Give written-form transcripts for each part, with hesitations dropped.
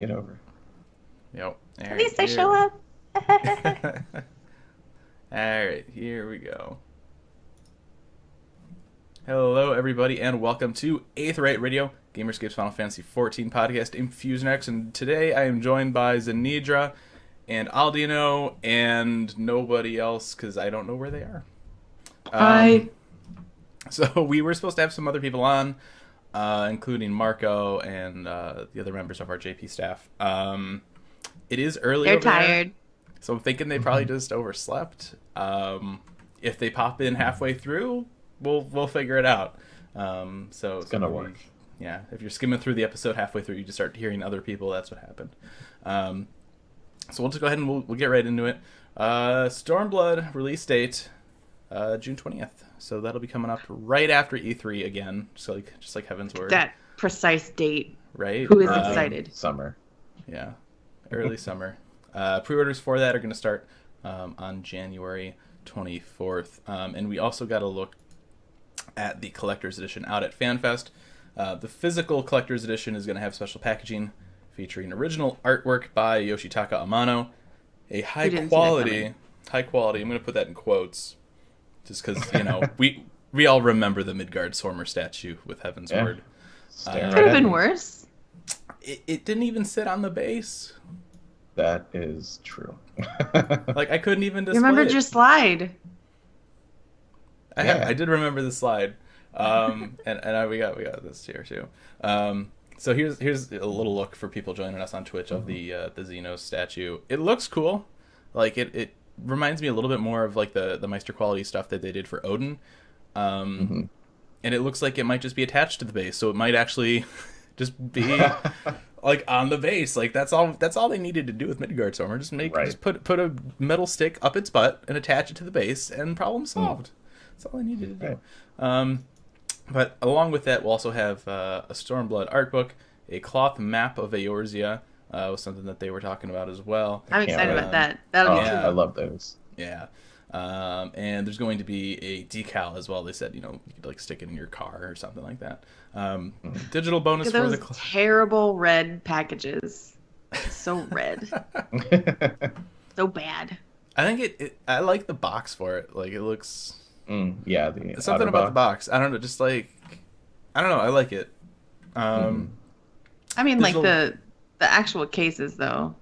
Get over. Yep. At least they show up. Alright, here we go. Hello, everybody, and welcome to Aetheryte Radio, Gamerscape's Final Fantasy XIV podcast, Infusion X, and today I am joined by Zenidra and Aldino and nobody else, because I don't know where they are. Hi. So we were supposed to have some other people on, including Marco and the other members of our JP staff. It is early. They're over there, tired. so I'm thinking they probably just overslept. If they pop in halfway through, we'll figure it out. So It's gonna work. Yeah, if you're skimming through the episode halfway through, you just start hearing other people. That's what happened. So we'll just go ahead and we'll get right into it. Stormblood release date June 20th. So that'll be coming up right after E3 again, just like Heaven's Word. That precise date. Right? Who is excited? Summer. Yeah, early summer. Pre-orders for that are going to start on January 24th. And we also got to look at the collector's edition out at FanFest. The physical collector's edition is going to have special packaging featuring original artwork by Yoshitaka Amano, a high quality, I'm going to put that in quotes, just because, we all remember the Midgard Sormer statue with Heaven's Word. Could have been worse. It didn't even sit on the base. That is true. Like, I couldn't even display You remembered it. your slide. I did remember the slide. And we got this here too. So here's a little look for people joining us on Twitch of the Xenos statue. It looks cool. Like it reminds me a little bit more of like the Meister quality stuff that they did for Odin. And it looks like it might just be attached to the base, so it might actually just be like on the base. Like that's all they needed to do with Midgard Stormer. Just put a metal stick up its butt and attach it to the base, and problem solved. That's all I needed to do. But along with that, we'll also have a Stormblood art book, a cloth map of Eorzea, was something that they were talking about as well. I'm excited about that. That'll be cool. I love those. Yeah. And there's going to be a decal as well. They said, you could like stick it in your car or something like that. Digital bonus Look at for those the terrible red packages. So red. So bad. I think I like the box for it. Like it looks Yeah, the something about the box. I don't know, just like I don't know, I like it. I mean, like the actual cases though.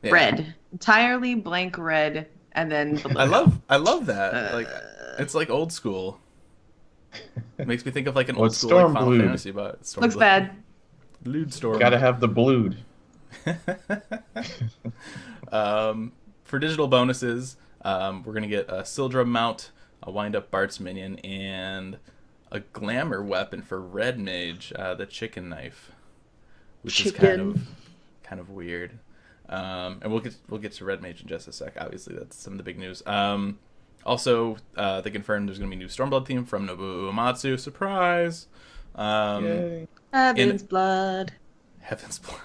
Yeah. Red. Entirely blank red, and then the logo. I love that. Like it's like old school. It makes me think of like an old school Storm like Final Blued. Fantasy, but Looks bad. Blued Storm. Gotta have the blued. For digital bonuses, we're gonna get a Sildra mount, a wind-up Bart's minion, and a glamour weapon for Red Mage, the chicken knife, which is kind of weird. And we'll get to Red Mage in just a sec. Obviously, that's some of the big news. Also, they confirmed there's going to be a new Stormblood theme from Nobuo Uematsu. Surprise! Yay. Heaven's blood. Heaven's blood.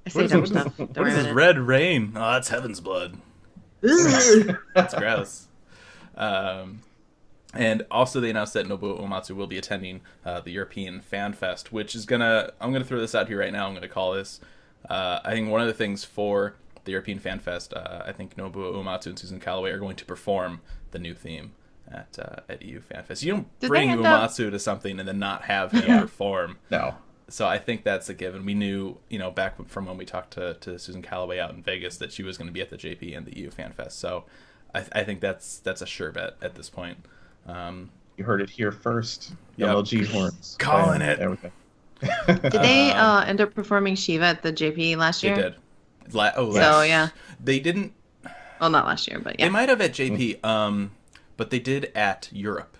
I say dumb stuff. Don't What worry is this about red rain? Oh, that's Heaven's blood. it. That's gross. And also they announced that Nobuo Uematsu will be attending the European Fan Fest, which is I'm gonna throw this out here right now. I'm gonna call this. I think one of the things for the European Fan Fest, I think Nobuo Uematsu and Susan Calloway are going to perform the new theme at EU Fan Fest. You don't bring Uematsu to something and then not have him perform. No. So I think that's a given. We knew, back from when we talked to Susan Calloway out in Vegas that she was going to be at the JP and the EU Fan Fest. So I think that's a sure bet at this point. You heard it here first. Yep. LG horns. Calling it. There we go. Did they end up performing Shiva at the JP last year? They did. So, yeah. They didn't. Well, not last year, but yeah. They might have at JP, but they did at Europe.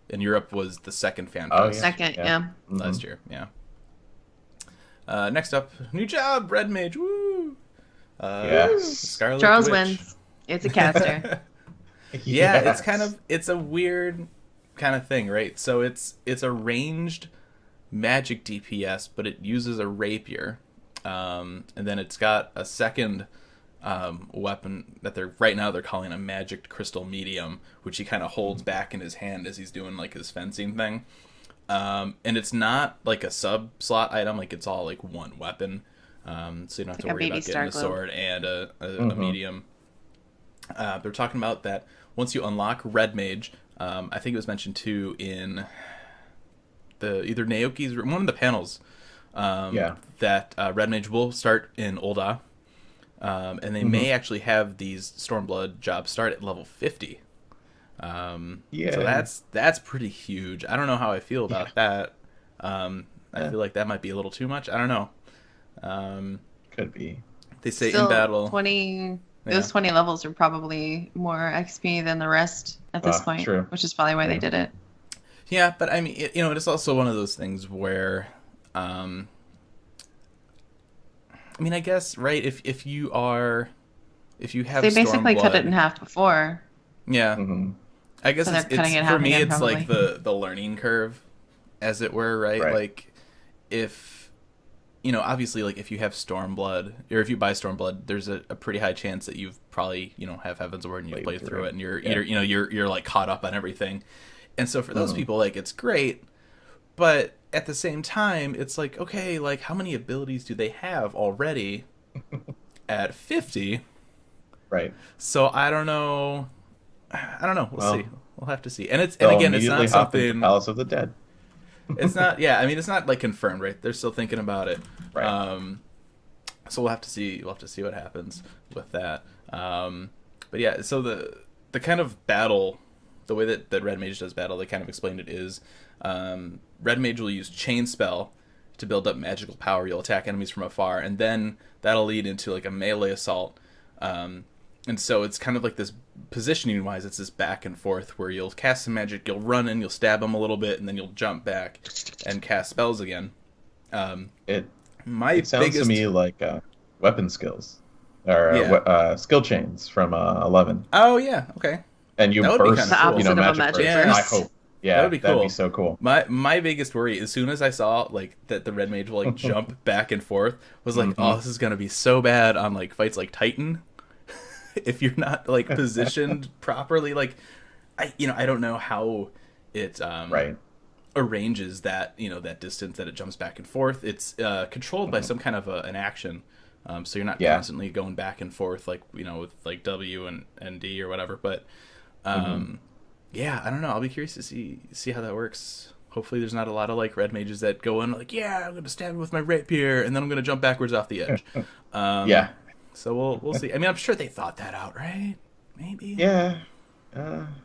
And Europe was the second Fan Fest. Oh, yeah. Second, yeah. Last year, yeah. Next up, new job, Red Mage, woo! Yes. Scarlet Charles Witch. wins. It's a caster. Yeah, Yes. it's a weird kind of thing, right? So it's a ranged magic DPS, but it uses a rapier. And then it's got a second weapon that they're calling a magic crystal medium, which he kind of holds back in his hand as he's doing like his fencing thing. And it's not like a sub slot item, like it's all like one weapon. So you don't have to worry about getting a sword and a medium. They're talking about that once you unlock Red Mage, I think it was mentioned too in either Naoki's one of the panels. That Red Mage will start in Ul'dah, and they may actually have these Stormblood jobs start at level 50. So that's pretty huge. I don't know how I feel about that. I feel like that might be a little too much. I don't know. Could be. They say Still, in battle 20 those 20 levels are probably more XP than the rest at this point, true. which is probably why they did it. Yeah, but I mean, it is also one of those things where, I mean, I guess, right? If you have, they basically Stormblood, cut it in half before. Yeah, I guess So they're cutting it in for half me, again, it's like probably. the learning curve, as it were, right? Like, if obviously, like if you have Stormblood, or if you buy Stormblood, there's a pretty high chance that you've probably have Heaven's Word and you've played through it, and you're like caught up on everything. And so for those people, like, it's great, but at the same time, it's like, okay, like, how many abilities do they have already at 50? Right. So I don't know. We'll see. We'll have to see. And again, it's not something. Palace of the Dead. It's not. Yeah, I mean, it's not like confirmed, right? They're still thinking about it. Right. So we'll have to see. We'll have to see what happens with that. But yeah, so the kind of battle. The way that Red Mage does battle, they kind of explained it is, Red Mage will use Chain Spell to build up magical power. You'll attack enemies from afar, and then that'll lead into like a melee assault. And so it's kind of like this positioning-wise, it's this back and forth where you'll cast some magic, you'll run in, you'll stab them a little bit, and then you'll jump back and cast spells again. It sounds to me like weapon skills, or skill chains from 11. Oh yeah, okay. And you burst, magic burst. Yeah. I hope. Yeah, that'd be cool. That'd be so cool. My biggest worry, as soon as I saw like that the Red Mage will like jump back and forth, was like, oh, this is gonna be so bad on like fights like Titan. If you're not like positioned properly, like I don't know how it arranges that that distance that it jumps back and forth. It's controlled by some kind of an action, so you're not constantly going back and forth like with like W and D or whatever, but. Yeah, I don't know. I'll be curious to see how that works. Hopefully there's not a lot of like Red Mages that go in like, I'm going to stab him with my rapier and then I'm going to jump backwards off the edge. So we'll see. I mean, I'm sure they thought that out, right? Maybe. Yeah.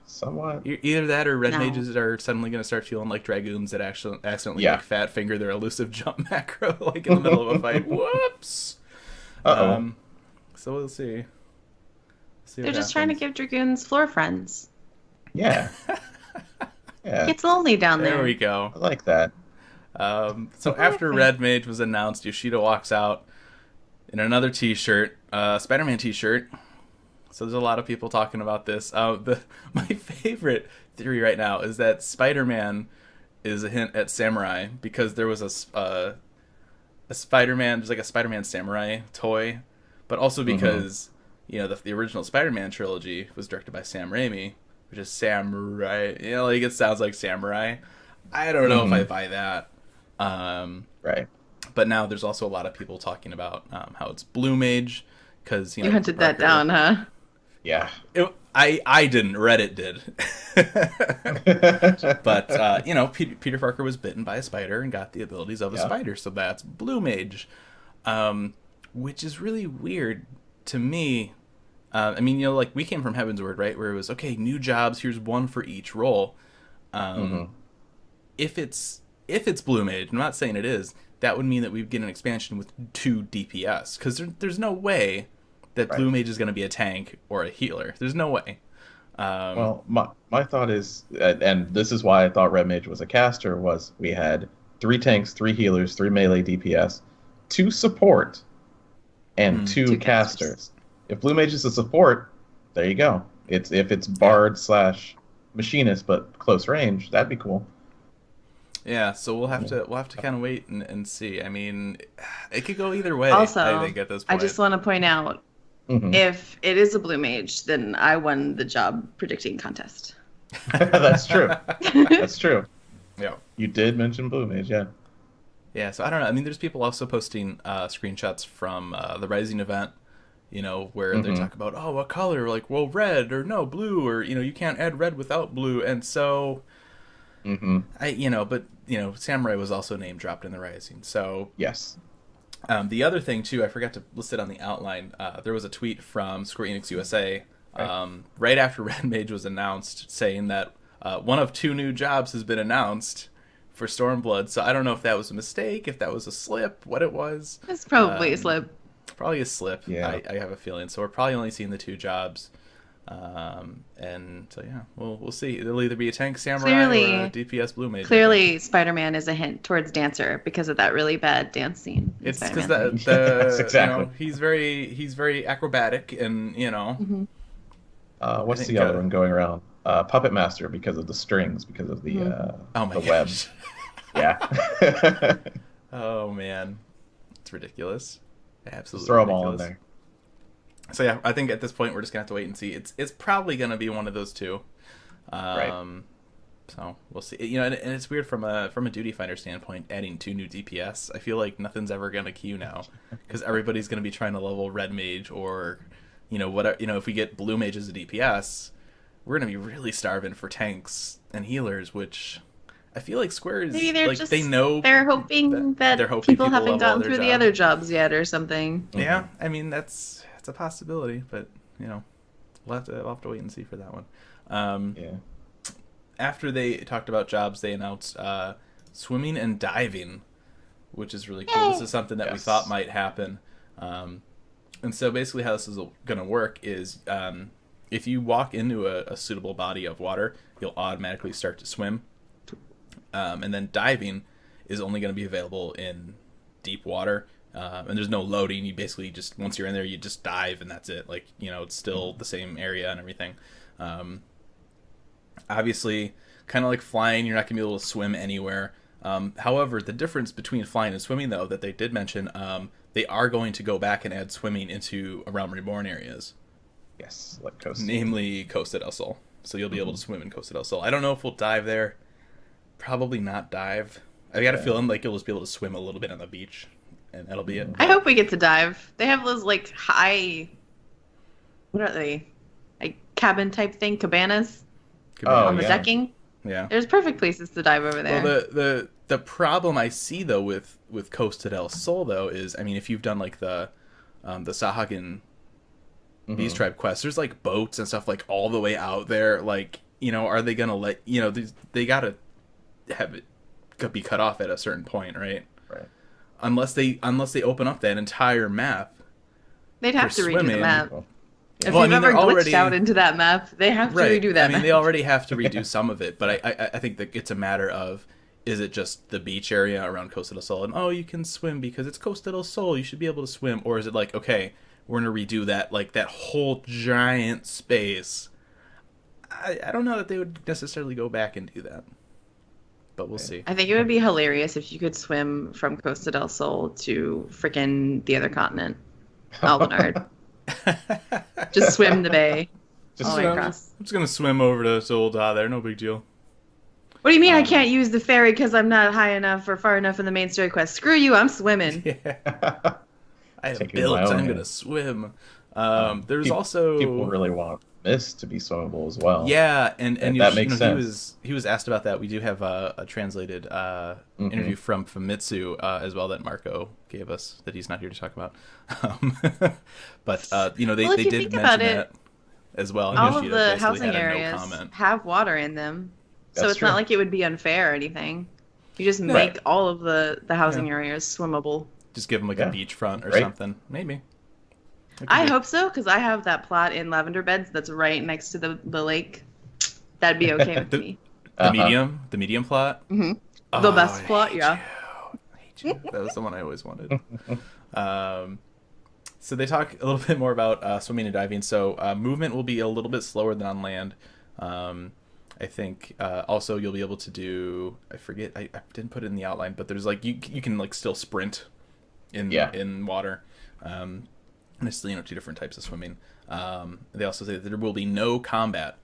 Somewhat. Either that or Red Mages are suddenly going to start feeling like Dragoons that actually accidentally like fat finger their elusive jump macro like in the middle of a fight. Whoops. So we'll see. They're just trying to give Dragoons floor friends. Yeah. It gets lonely down there. There we go. I like that. So after Red Mage was announced, Yoshida walks out in another t-shirt, Spider-Man t-shirt. So there's a lot of people talking about this. My favorite theory right now is that Spider-Man is a hint at Samurai, because there was a Spider-Man, there's like a Spider-Man Samurai toy, but also because the original Spider-Man trilogy was directed by Sam Raimi, which is Samurai. Like it sounds like Samurai. I don't know if I buy that. Right. But now there's also a lot of people talking about how it's Blue Mage, because you hunted that down, huh? Yeah. I didn't. Reddit did. But Peter Parker was bitten by a spider and got the abilities of a spider, so that's Blue Mage, which is really weird to me. I mean, like we came from Heaven's Word, right? Where it was, okay, new jobs, here's one for each role. If it's Blue Mage, I'm not saying it is, that would mean that we'd get an expansion with 2 DPS. Because there's no way that Blue Mage is going to be a tank or a healer. There's no way. Well, my thought is, and this is why I thought Red Mage was a caster, was we had 3 tanks, 3 healers, 3 melee DPS, 2 support, and 2 casters. If Blue Mage is a support, there you go. If it's Bard / Machinist, but close range, that'd be cool. Yeah, so we'll have to kind of wait and see. I mean, it could go either way. Also, I think at this point. I just want to point out, if it is a Blue Mage, then I won the job predicting contest. That's true. That's true. Yeah. You did mention Blue Mage, yeah. Yeah, so I don't know. I mean, there's people also posting screenshots from the Rising event, where they talk about, oh, what color? Like, well, red or no, blue, or, you can't add red without blue. And so, but, Samurai was also name dropped in the Rising. So, yes. The other thing, too, I forgot to list it on the outline. There was a tweet from Square Enix USA right after Red Mage was announced saying that one of 2 new jobs has been announced for Stormblood. So I don't know if that was a mistake, if that was a slip, what it was. It's probably a slip. Probably a slip. Yeah. I have a feeling. So we're probably only seeing the 2 jobs. And so yeah, we'll see. It'll either be a tank samurai or a DPS blue mage. Clearly, Spider-Man is a hint towards dancer because of that really bad dance scene. It's because Yes, exactly. he's very acrobatic, and what's the other one going around? Puppet Master because of the strings, because of the the web. Yeah. Oh man, it's ridiculous. Absolutely. Just throw them ridiculous. all in there. So yeah, I think at this point we're just gonna have to wait and see. It's probably gonna be one of those 2. Right. So we'll see. And it's weird from a duty finder standpoint, adding 2 new DPS. I feel like nothing's ever gonna queue now, because everybody's gonna be trying to level red mage or, whatever. If we get blue mage as a DPS, we're gonna be really starving for tanks and healers, which I feel like Square is maybe they're like just, they know they're hoping that people haven't gotten through the other jobs yet or something. Yeah, I mean that's a possibility, but we'll have to wait and see for that one. Yeah. After they talked about jobs, they announced swimming and diving, which is really cool. This is something that we thought might happen. And so basically how this is going to work is if you walk into a suitable body of water, you'll automatically start to swim. And then diving is only going to be available in deep water. And there's no loading. You basically just, once you're in there, you just dive and that's it. Like, it's still the same area and everything. Obviously, kind of like flying, you're not going to be able to swim anywhere. However, the difference between flying and swimming, though, that they did mention, they are going to go back and add swimming into Realm Reborn areas. Yes, like Costa. Namely Costa del Sol. So you'll be able to swim in Costa del Sol. I don't know if we'll dive there. Probably not dive. I got a feeling like you'll just be able to swim a little bit on the beach, and that'll be it. I hope we get to dive. They have those like high, what are they? Like cabin type thing, cabanas on the decking. Yeah, there's perfect places to dive over there. Well, the problem I see though with Costa del Sol though is, I mean, if you've done like the Sahagin Beast Tribe quest, there's like boats and stuff like all the way out there. Like, are they gonna let they gotta have it be cut off at a certain point, right? Right. Unless they open up that entire map. They'd have to redo the map. If well, you've ever glitched out into that map, they have to redo that map. I mean, they already have to redo some of it, but I think that it's a matter of, is it just the beach area around Costa del Sol, and you can swim because it's Costa del Sol, you should be able to swim, or is it like, okay, we're gonna redo that, like that whole giant space? I don't know that they would necessarily go back and do that, but we'll see. I think it would be hilarious if you could swim from Costa del Sol to frickin' the other continent, Alvinard. Just swim the bay. Just swim. I'm just gonna swim over to Solda there, no big deal. What do you mean I can't use the ferry because I'm not high enough or far enough in the main story quest? Screw you, I'm swimming. Yeah. I have built, I'm gonna swim. There's also people really want this to be swimmable as well. Yeah, and that makes sense. He was asked about that. We do have a translated interview from Famitsu as well that Marco gave us that he's not here to talk about. But they did mention that as well. All of the housing areas have water in them, so it's true. not like it would be unfair or anything. You just make all of the housing areas swimmable. Just give them like a beachfront or something, maybe. I hope so, because I have that plot in Lavender Beds that's right next to the lake. That'd be okay with me. The medium plot? Mm-hmm. The best plot, yeah. I hate you. That was the one I always wanted. So they talk a little bit more about swimming and diving. So movement will be a little bit slower than on land. I think also you'll be able to do, I forget, I didn't put it in the outline, but there's like, you can like still sprint in water. And it's 2 different types of swimming. They also say that there will be no combat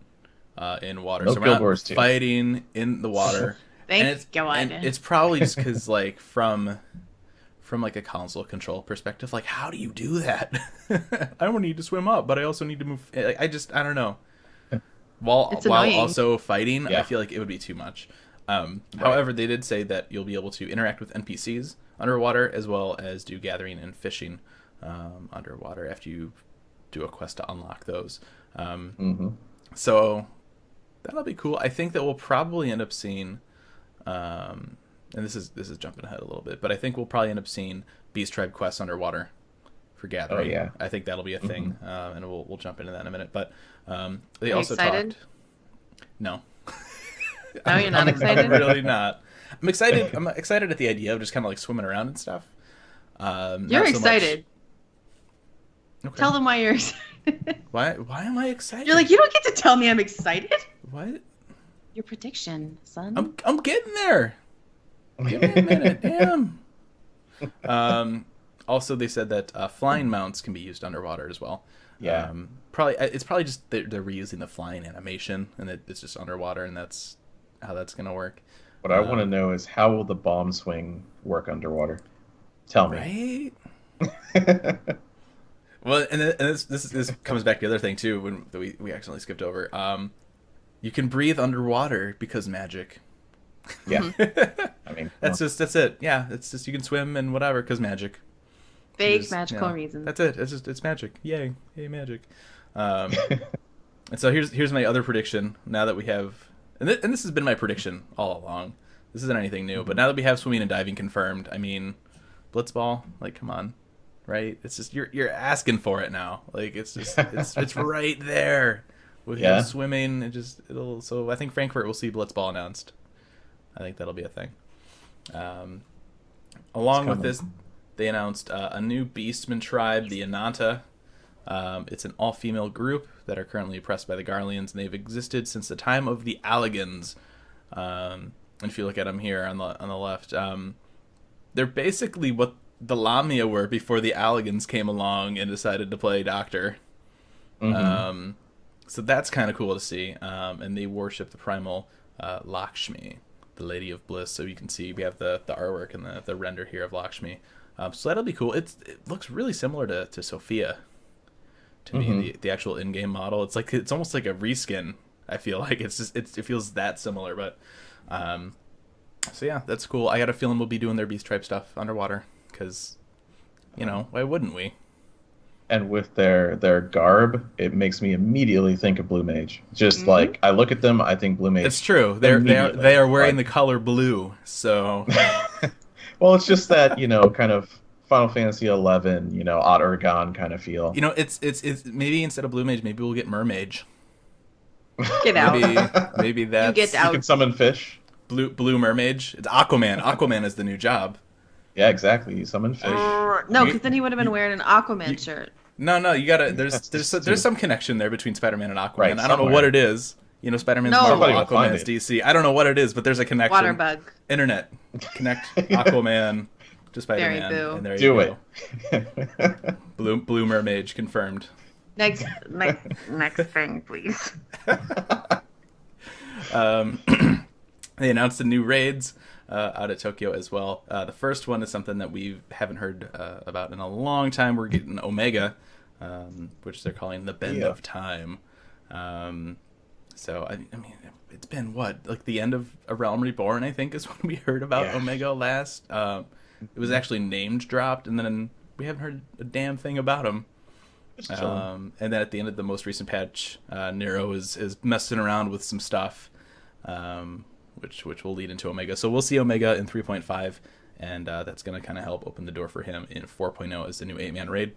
in water. No so we're not Wars 2. fighting in the water. Thank God. And it's probably just because, like, from like a console control perspective, like, how do you do that? I don't need to swim up, but I also need to move. Like, I don't know. While also fighting, I feel like it would be too much. However, they did say that you'll be able to interact with NPCs underwater as well as do gathering and fishing underwater after you do a quest to unlock those. So that'll be cool. I think that we'll probably end up seeing, and this is jumping ahead a little bit, but I think we'll probably end up seeing Beast Tribe quests underwater for gathering. Oh, yeah. I think that'll be a thing, and we'll jump into that in a minute. But they Are you also excited? talked. No. No, you're not excited? I'm really not. I'm excited. I'm excited at the idea of just kind of like swimming around and stuff. You're excited. Okay. Tell them why you're excited. Why am I excited? You're like, you don't get to tell me I'm excited. What? Your prediction, son. I'm getting there. Give me a minute. Damn. Also, they said that flying mounts can be used underwater as well. Yeah. It's probably just they're reusing the flying animation, and it's just underwater, and that's how that's gonna work. What I want to know is, how will the bomb swing work underwater? Tell me. Right. Well, and this comes back to the other thing too, when we accidentally skipped over. You can breathe underwater because magic. Yeah. I mean, that's it. Yeah, it's just you can swim and whatever because magic. Fake magical reasons. That's it. It's magic. Yay magic. And so here's my other prediction. Now that we have, and this has been my prediction all along. This isn't anything new, but now that we have swimming and diving confirmed, I mean, Blitzball, like, come on, right? It's just you're asking for it now. Like, it's just it's right there with him swimming. It'll. So I think Frankfurt will see Blitzball announced. I think that'll be a thing. Along with this, they announced a new Beastman tribe, the Ananta. It's an all-female group that are currently oppressed by the Garleans, and they've existed since the time of the Alligans. And if you look at them here on the left, they're basically what the Lamia were before the Alligans came along and decided to play doctor. So that's kind of cool to see. And they worship the primal Lakshmi, the Lady of Bliss. So you can see we have the artwork and the render here of Lakshmi. So that'll be cool. It looks really similar to Sophia. To me, the actual in-game model, it's almost like a reskin. I feel like it feels that similar, but so yeah, that's cool. I got a feeling we'll be doing their Beast Tribe stuff underwater because, why wouldn't we? And with their garb, it makes me immediately think of Blue Mage. Just like I look at them, I think Blue Mage. It's true. They are wearing the color blue. So, well, it's just that kind of Final Fantasy 11, Ott-Urgon kind of feel. It's maybe instead of Blue Mage, maybe we'll get Mermage. Get out. Maybe that's... You get out. You can summon fish. Blue Mermage. It's Aquaman. Aquaman is the new job. Yeah, exactly. You summon fish. No, because then he would have been wearing an Aquaman shirt. No, you gotta... There's some connection there between Spider-Man and Aquaman. Right, I don't know what it is. Spider-Man's Marvel, Aquaman's DC. I don't know what it is, but there's a connection. Water bug. Internet. Connect Aquaman to Spider-Man. Very and there Do you go. Blue Mermage confirmed. Next thing, please. They announced the new raids out at Tokyo as well. The first one is something that we haven't heard about in a long time. We're getting Omega, which they're calling the Bend of Time. So I mean, it's been like the end of A Realm Reborn, I think, is when we heard about Omega last. It was actually named dropped, and then we haven't heard a damn thing about him. And then at the end of the most recent patch, Nero is messing around with some stuff, which will lead into Omega. So we'll see Omega in 3.5, and that's going to kind of help open the door for him in 4.0 as the new 8-man raid.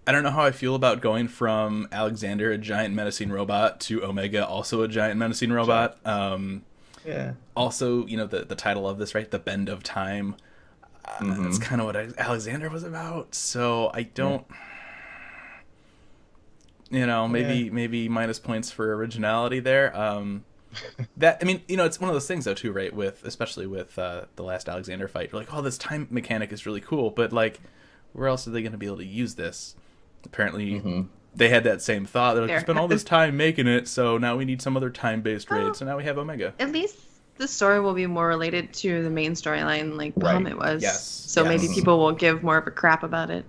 I don't know how I feel about going from Alexander, a giant menacing robot, to Omega, also a giant menacing robot. Yeah. Also, the title of this, right? The Bend of Time. That's kind of what Alexander was about. So I don't, maybe minus points for originality there. It's one of those things though too, right? Especially with the last Alexander fight, you're like, oh, this time mechanic is really cool, but like, where else are they going to be able to use this? Apparently, they had that same thought. They're like, we spent all this time making it, so now we need some other time-based raid. So now we have Omega. At least the story will be more related to the main storyline, like Right. Bahamut was. Yes. So maybe people will give more of a crap about it.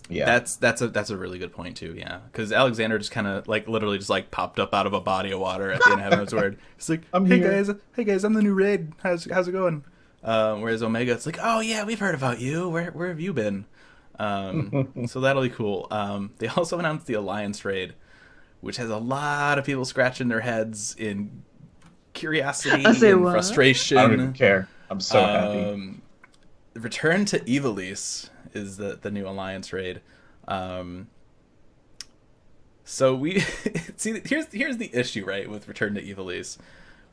Yeah. That's a really good point too. Yeah, because Alexander just kind of like literally just like popped up out of a body of water at the end of Heaven's Word. It's like, hey guys, I'm the new raid. How's it going? Whereas Omega, it's like, oh yeah, we've heard about you. Where have you been? So that'll be cool. They also announced the Alliance raid, which has a lot of people scratching their heads in curiosity and frustration. I don't even care. I'm so happy. Return to Ivalice is the new Alliance raid. So we see here's the issue, right, with Return to Ivalice.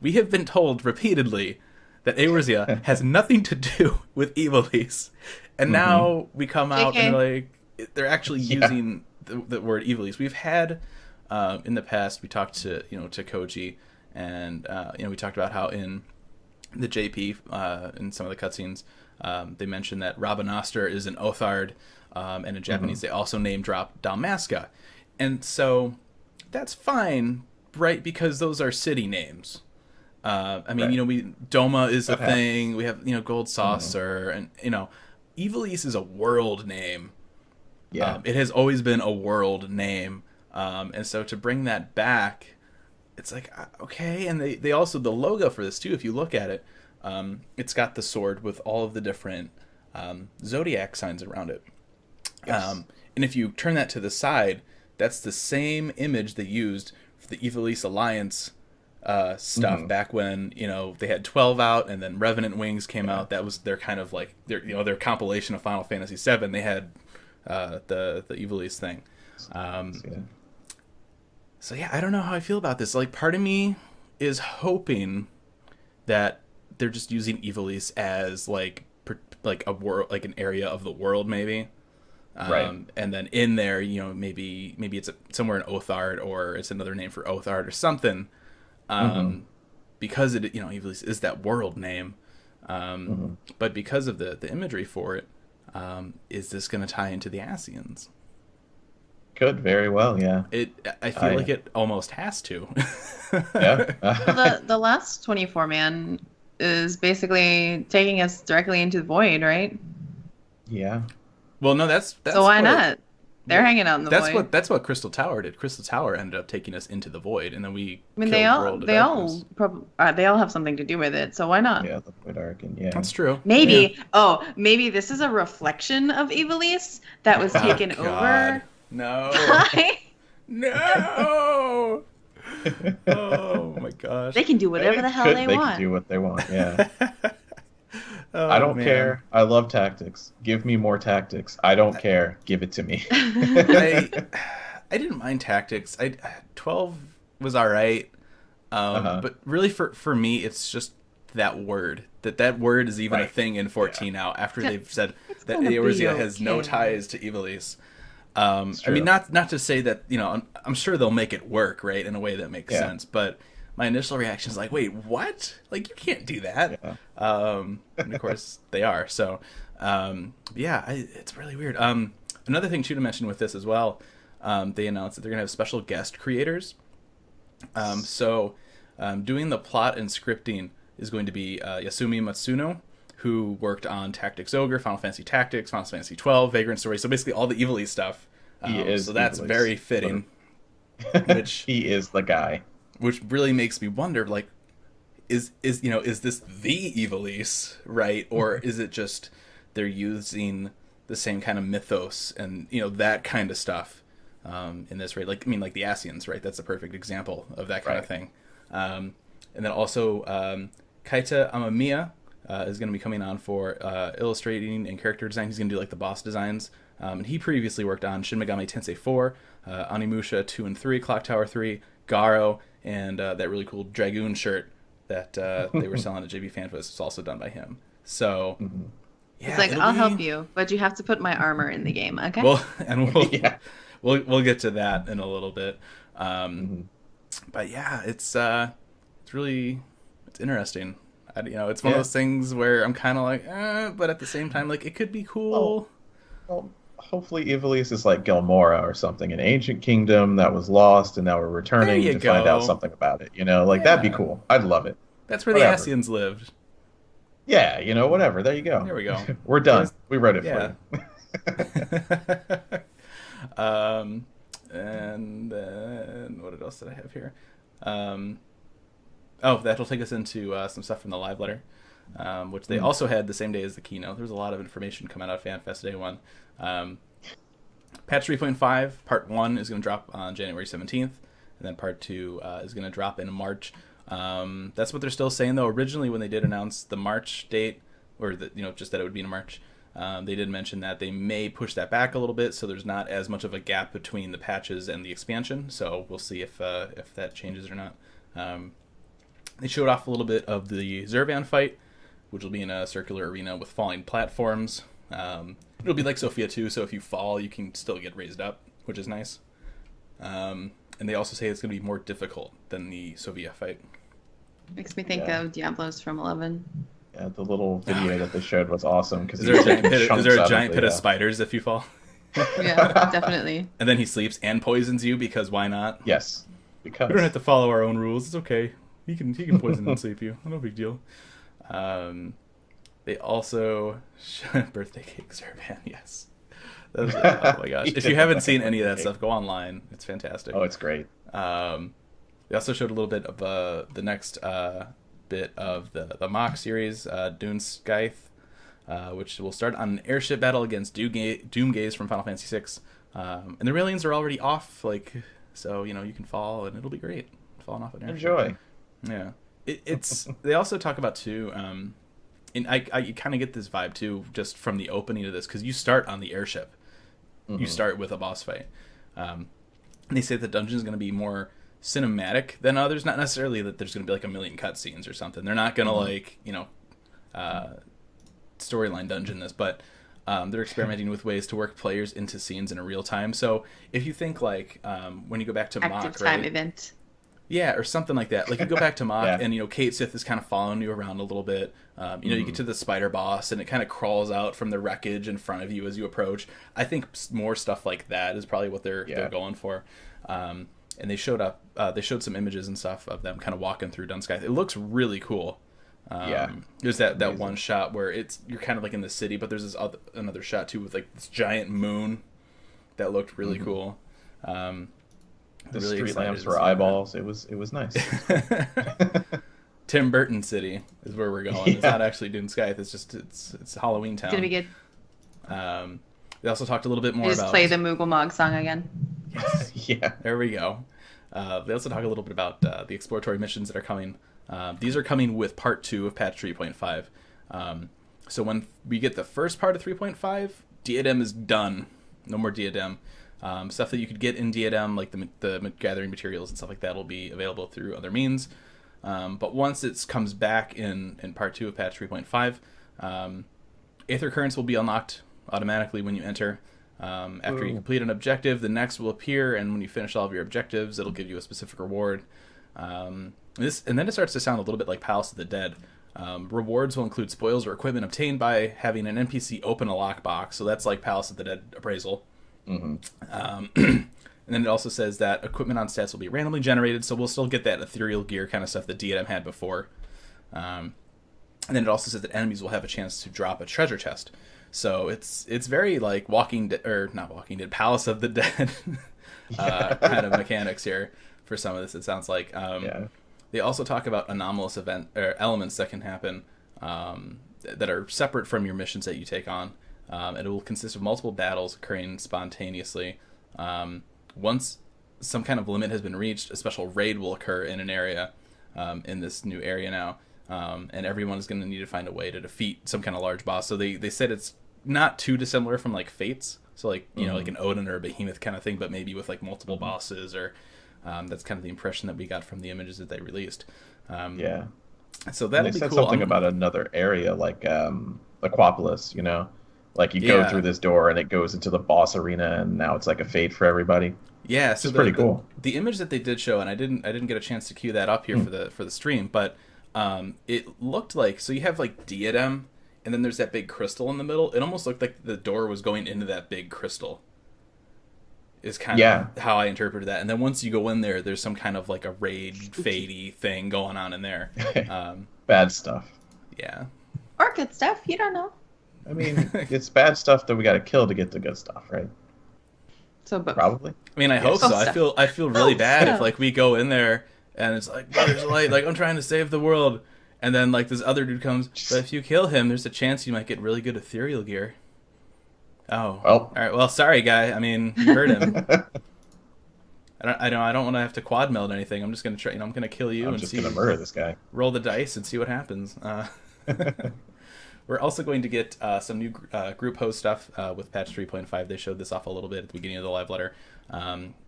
We have been told repeatedly that Eorzea has nothing to do with Ivalice, and now we come out and like they're actually using the word Ivalice. We've had in the past, we talked to to Koji, and we talked about how in the JP in some of the cutscenes they mentioned that Rabanastre is an Othard, and in Japanese they also name drop Dalmasca, and so that's fine, right? Because those are city names. I mean, Doma is a thing. We have Gold Saucer, and Ivalice is a world name. Yeah, it has always been a world name, and so to bring that back, it's like okay. And they also, the logo for this too, if you look at it, it's got the sword with all of the different zodiac signs around it. Yes. And if you turn that to the side, that's the same image they used for the Ivalice Alliance stuff back when they had 12 out, and then Revenant Wings came out. That was their kind of like their compilation of Final Fantasy VII. They had the Ivalice thing. So yeah, I don't know how I feel about this. Like, part of me is hoping that they're just using Ivalice as like a world, like an area of the world, maybe. Right. And then in there, maybe it's somewhere in Othard, or it's another name for Othard or something. Because it, Ivalice is that world name. But because of the imagery for it, is this going to tie into the Ascians? Could very well, yeah. I feel like it almost has to. Yeah. Well, the last 24 man is basically taking us directly into the void, right? Yeah. Well, no, that's so why not? They're hanging out in the void. That's what Crystal Tower did. Crystal Tower ended up taking us into the void, and then we. I mean, they all have something to do with it. So why not? Yeah, the Void Arcane. Yeah, that's true. Maybe. Yeah. Oh, maybe this is a reflection of Ivalice that was taken over. No. No. Oh my gosh. They can do whatever the hell they want. They can do what they want. Yeah. I don't care. I love tactics. Give me more tactics. I don't care. Give it to me. I didn't mind tactics. 12 was all right. But really for me, it's just that word. That word is even a thing in 14 now, after they've said that Eorzea has no ties to Ivalice. I mean, not to say that, I'm sure they'll make it work, right, in a way that makes sense, but my initial reaction is like, wait, what? Like, you can't do that. Yeah. And of course they are. So, it's really weird. Another thing too to mention with this as well, they announced that they're gonna have special guest creators. Doing the plot and scripting is going to be Yasumi Matsuno, who worked on Tactics Ogre, Final Fantasy Tactics, Final Fantasy 12, Vagrant Story, so basically all the Ivalice stuff. So that's Ivalice. Very fitting. Which he is the guy. Which really makes me wonder, like, is this the Ivalice, right? Or is it just they're using the same kind of mythos and that kind of stuff in this raid? Like, I mean, like the Ascians, right? That's a perfect example of that kind of thing. And then also Kaita Amamiya is going to be coming on for illustrating and character design. He's going to do like the boss designs. And he previously worked on Shin Megami Tensei 4, Onimusha 2 and 3, Clock Tower 3, Garo, and that really cool Dragoon shirt that they were selling at JB FanFest was also done by him. So, it's like, I'll help you, but you have to put my armor in the game, okay? Well, and we'll get to that in a little bit. But yeah, it's interesting. It's one of those things where I'm kind of like, but at the same time, like, it could be cool. Well, hopefully Ivalice is like Gelmora or something, an ancient kingdom that was lost, and now we're returning to find out something about it. That'd be cool. I'd love it. That's where Whatever. the Asians lived. Yeah, whatever. There you go. There we go. We're done. We wrote it Yeah. for you. And then what else did I have here? That'll take us into some stuff from the live letter, which they also had the same day as the keynote. There was a lot of information coming out of FanFest Day 1. Patch 3.5 Part 1 is going to drop on January 17th, and then Part 2 is going to drop in March. That's what they're still saying, though. Originally, when they did announce the March date, or just that it would be in March, they did mention that they may push that back a little bit, so there's not as much of a gap between the patches and the expansion. So we'll see if that changes or not. They showed off a little bit of the Zervan fight, which will be in a circular arena with falling platforms. It'll be like Sophia 2, so if you fall, you can still get raised up, which is nice. And they also say it's going to be more difficult than the Sophia fight. Makes me think of Diablos from 11. Yeah, the little video that they showed was awesome. Is there a giant pit of spiders if you fall? Yeah, definitely. And then he sleeps and poisons you, because why not? Yes, because we don't have to follow our own rules. It's okay. He can poison and sleep you. No big deal. They also birthday cake Zervan. Yes. Oh my gosh! If you haven't seen any of that stuff, go online. It's fantastic. Oh, it's great. They also showed a little bit of the next bit of the mock series, Dune Scythe, which will start on an airship battle against Doomgaze from Final Fantasy VI. And the railings are already off, so you can fall and it'll be great. Falling off an airship. Enjoy. Yeah, it's. They also talk about too. And I kind of get this vibe too, just from the opening of this, because you start on the airship. Mm-hmm. You start with a boss fight. And they say the dungeon is going to be more cinematic than others. Not necessarily that there's going to be like a million cutscenes or something. They're not going to storyline dungeon this, but they're experimenting with ways to work players into scenes in a real time. So if you think when you go back to active Mock, time right? event. Yeah, or something like that. Like you go back to Mock, Yeah. and Kate Sith is kind of following you around a little bit. You get to the spider boss, and it kind of crawls out from the wreckage in front of you as you approach. I think more stuff like that is probably what they're going for. And they showed some images and stuff of them kind of walking through Dunskythe. It looks really cool. There's that one shot where you're kind of like in the city, but there's another shot too with like this giant moon that looked really cool. The really street excited lamps to were see eyeballs. It was nice. Tim Burton City is where we're going. It's not actually Dune Scythe. It's just it's Halloween Town. It's gonna be good. They also talked a little bit more Just about play the Moogle Mog song again. Yes. Yeah. There we go. They also talk a little bit about the exploratory missions that are coming. These are coming with Part 2 of Patch 3.5. So when we get the first part of 3.5, Diadem is done. No more Diadem. Stuff that you could get in Diadem, like the gathering materials and stuff like that, will be available through other means. But once it comes back in Part 2 of Patch 3.5, Aether Currents will be unlocked automatically when you enter. After you complete an objective, the next will appear, and when you finish all of your objectives, it'll give you a specific reward. And then it starts to sound a little bit like Palace of the Dead. Rewards will include spoils or equipment obtained by having an NPC open a lockbox, so that's like Palace of the Dead appraisal. Mm-hmm. And then it also says that equipment on stats will be randomly generated, so we'll still get that ethereal gear kind of stuff that Diadem had before. And then it also says that enemies will have a chance to drop a treasure chest. So it's very like not Walking Dead, Palace of the Dead kind of mechanics here for some of this. It sounds like. They also talk about anomalous elements that can happen that are separate from your missions that you take on. And it will consist of multiple battles occurring spontaneously. Once some kind of limit has been reached, a special raid will occur in an area, in this new area now. And everyone is going to need to find a way to defeat some kind of large boss. So they said it's not too dissimilar from like Fates. So like, like an Odin or a Behemoth kind of thing, but maybe with like multiple bosses or that's kind of the impression that we got from the images that they released. So that'll be cool. They said something about another area like Aquapolis, Like you go through this door and it goes into the boss arena, and now it's like a fate for everybody. Yeah, so it's pretty cool. The image that they did show, and I didn't get a chance to cue that up here for the stream, but it looked like, so you have like Diadem, and then there's that big crystal in the middle. It almost looked like the door was going into that big crystal. is kind of how I interpreted that. And then once you go in there, there's some kind of like a raid fadey thing going on in there. Bad stuff. Yeah. Or good stuff. You don't know. I mean, it's bad stuff that we got to kill to get the good stuff, right? So, but Probably. I mean, I hope so. I feel really bad if like we go in there and it's like, there's light, like I'm trying to save the world, and then like this other dude comes. But if you kill him, there's a chance you might get really good ethereal gear. Oh. Well. All right. Well, sorry, guy. I mean, you heard him. I don't want to have to quad meld anything. I'm just gonna try. I'm gonna kill you. I'm just gonna murder this guy. Roll the dice and see what happens. We're also going to get some new group host stuff with patch 3.5. They showed this off a little bit at the beginning of the live letter.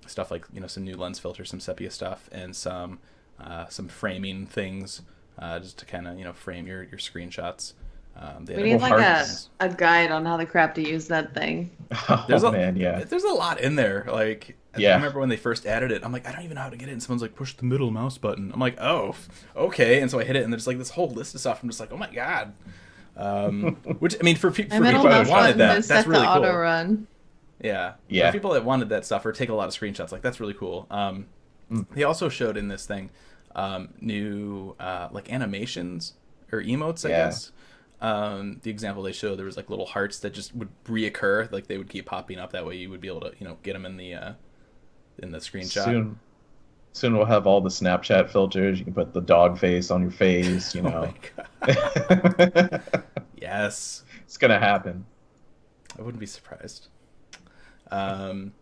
Stuff like some new lens filters, some sepia stuff, and some framing things just to kind of frame your screenshots. We need like a guide on how the crap to use that thing. There's a lot in there. Like I remember when they first added it, I'm like, I don't even know how to get it. And someone's like, push the middle mouse button. I'm like, oh, okay. And so I hit it, and there's like this whole list of stuff. I'm just like, oh my god. Which I mean, for people that wanted that, that's really cool. Auto run. Yeah. For people that wanted that stuff or take a lot of screenshots, like that's really cool. They also showed in this thing new like animations or emotes, I guess. The example they showed, there was like little hearts that just would reoccur, like they would keep popping up. That way you would be able to get them in the screenshot. Soon we'll have all the Snapchat filters. You can put the dog face on your face, Oh my god. Yes. It's gonna happen. I wouldn't be surprised. The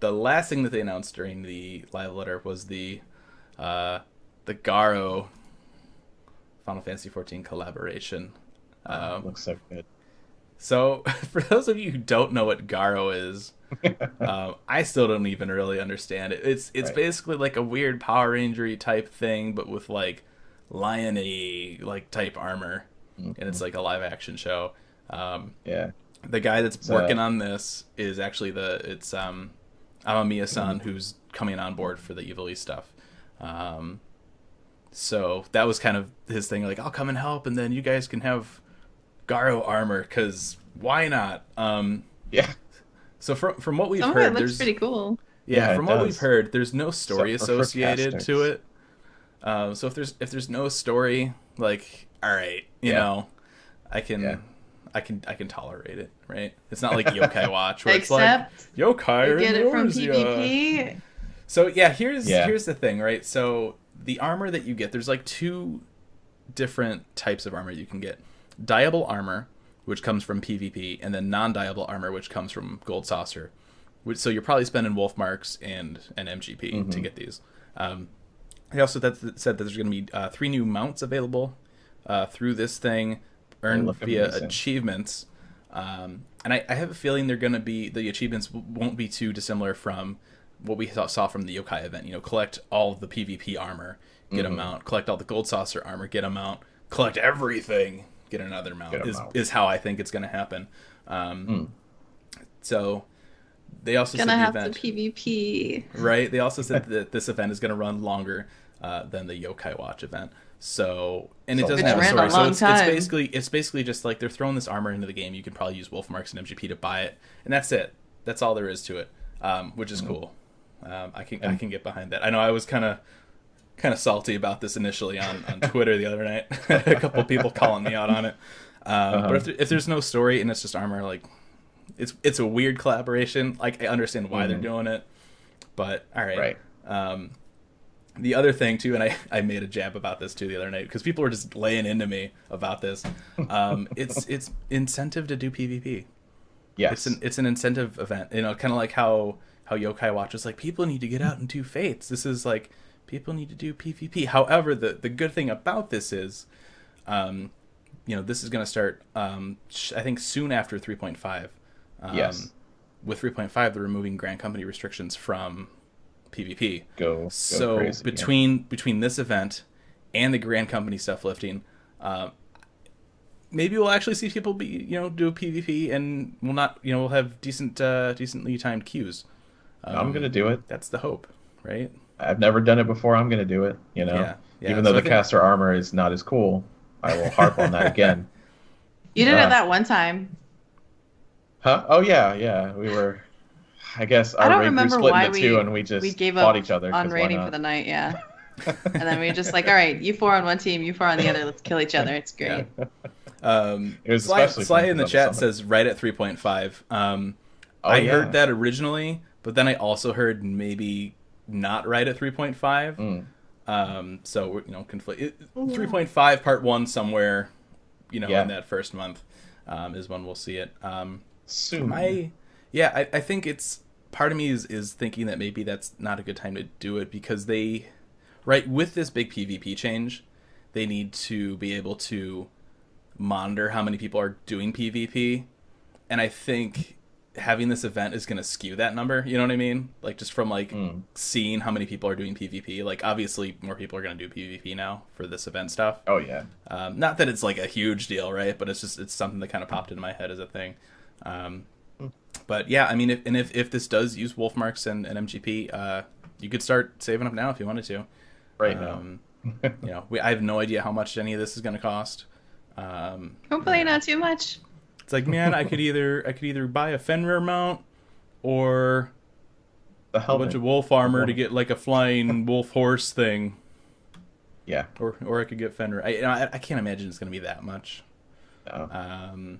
last thing that they announced during the live letter was the Garo Final Fantasy XIV collaboration. Looks so good. So, for those of you who don't know what Garo is, I still don't even really understand it. It's basically like a weird Power Ranger-y type thing, but with like lion-y like type armor, and it's like a live action show. The guy that's working on this is actually it's Amamiya-san, who's coming on board for the Evil East stuff. So that was kind of his thing, like, I'll come and help, and then you guys can have Garo armor, because why not? So from what we've heard, it looks pretty cool. From what we've heard, there's no story associated to it. So if there's no story, like, all right, you know, I can tolerate it, right? It's not like Yokai Watch where it's like Yokai you get it from PvP. So here's the thing, right? So the armor that you get, there's like two different types of armor you can get. Dyeable armor, which comes from PvP, and then non-dyeable armor, which comes from Gold Saucer. So you're probably spending wolf marks and an MGP to get these. They also said that there's going to be 3 new mounts available through this thing, earned via achievements. And I have a feeling the achievements won't be too dissimilar from what we saw from the Yokai event. Collect all of the PvP armor, get a mount. Collect all the Gold Saucer armor, get a mount. Collect everything, get another mount. Is how I think it's going to happen. So they also said the event, the PvP. Right? They also said that this event is going to run longer than the Yokai Watch event. So, and it doesn't have a story. So it's basically just like they're throwing this armor into the game. You can probably use wolf marks and MGP to buy it, and that's it. That's all there is to it, which is cool. I can get behind that. I know I was kind of salty about this initially on Twitter the other night. A couple of people calling me out on it. But if there's no story and it's just armor, like it's a weird collaboration. Like, I understand why they're doing it, but all right. The other thing too, and I made a jab about this too the other night because people were just laying into me about this. It's incentive to do PvP. Yes, it's an incentive event. Kind of like how Yokai Watch was like, people need to get out and do fates. This is like, people need to do PvP. However, the good thing about this is, this is going to start, I think, soon after 3.5. Yes. With 3.5, they're removing Grand Company restrictions from PvP. Go crazy, between this event and the Grand Company stuff lifting, maybe we'll actually see people do PvP, and we'll have decently timed queues. I'm gonna do it. That's the hope, right? I've never done it before. I'm gonna do it. Even though the caster armor is not as cool, I will harp on that again. You did it that one time. Huh? Oh yeah. We were. I guess I don't we remember split why into two and we just gave fought up each other. on 'cause why raiding not? for the night, yeah. And then we just like, all right, you 4 on one team, you 4 on the other. Let's kill each other. It's great. It was Sly especially fun in the on chat Summit. says right at 3.5. I heard that originally, but then I also heard maybe not right at 3.5. So we're, conflict. 3.5 part 1 somewhere, in that first month is when we'll see it. Soon. I think it's part of me is thinking that maybe that's not a good time to do it because with this big PvP change, they need to be able to monitor how many people are doing PvP, and I think having this event is going to skew that number. You know what I mean? Like just from seeing how many people are doing PvP. Like obviously more people are going to do PvP now for this event stuff. Oh yeah. Not that it's like a huge deal, right? But it's something that kind of popped into my head as a thing. But yeah, I mean, if this does use wolf marks and MGP, you could start saving up now if you wanted to. Right now. I have no idea how much any of this is going to cost. Hopefully not too much. It's like, man, I could either buy a Fenrir mount or a bunch of wolf armor to get like a flying wolf horse thing. Yeah. Or I could get Fenrir. I can't imagine it's going to be that much. No.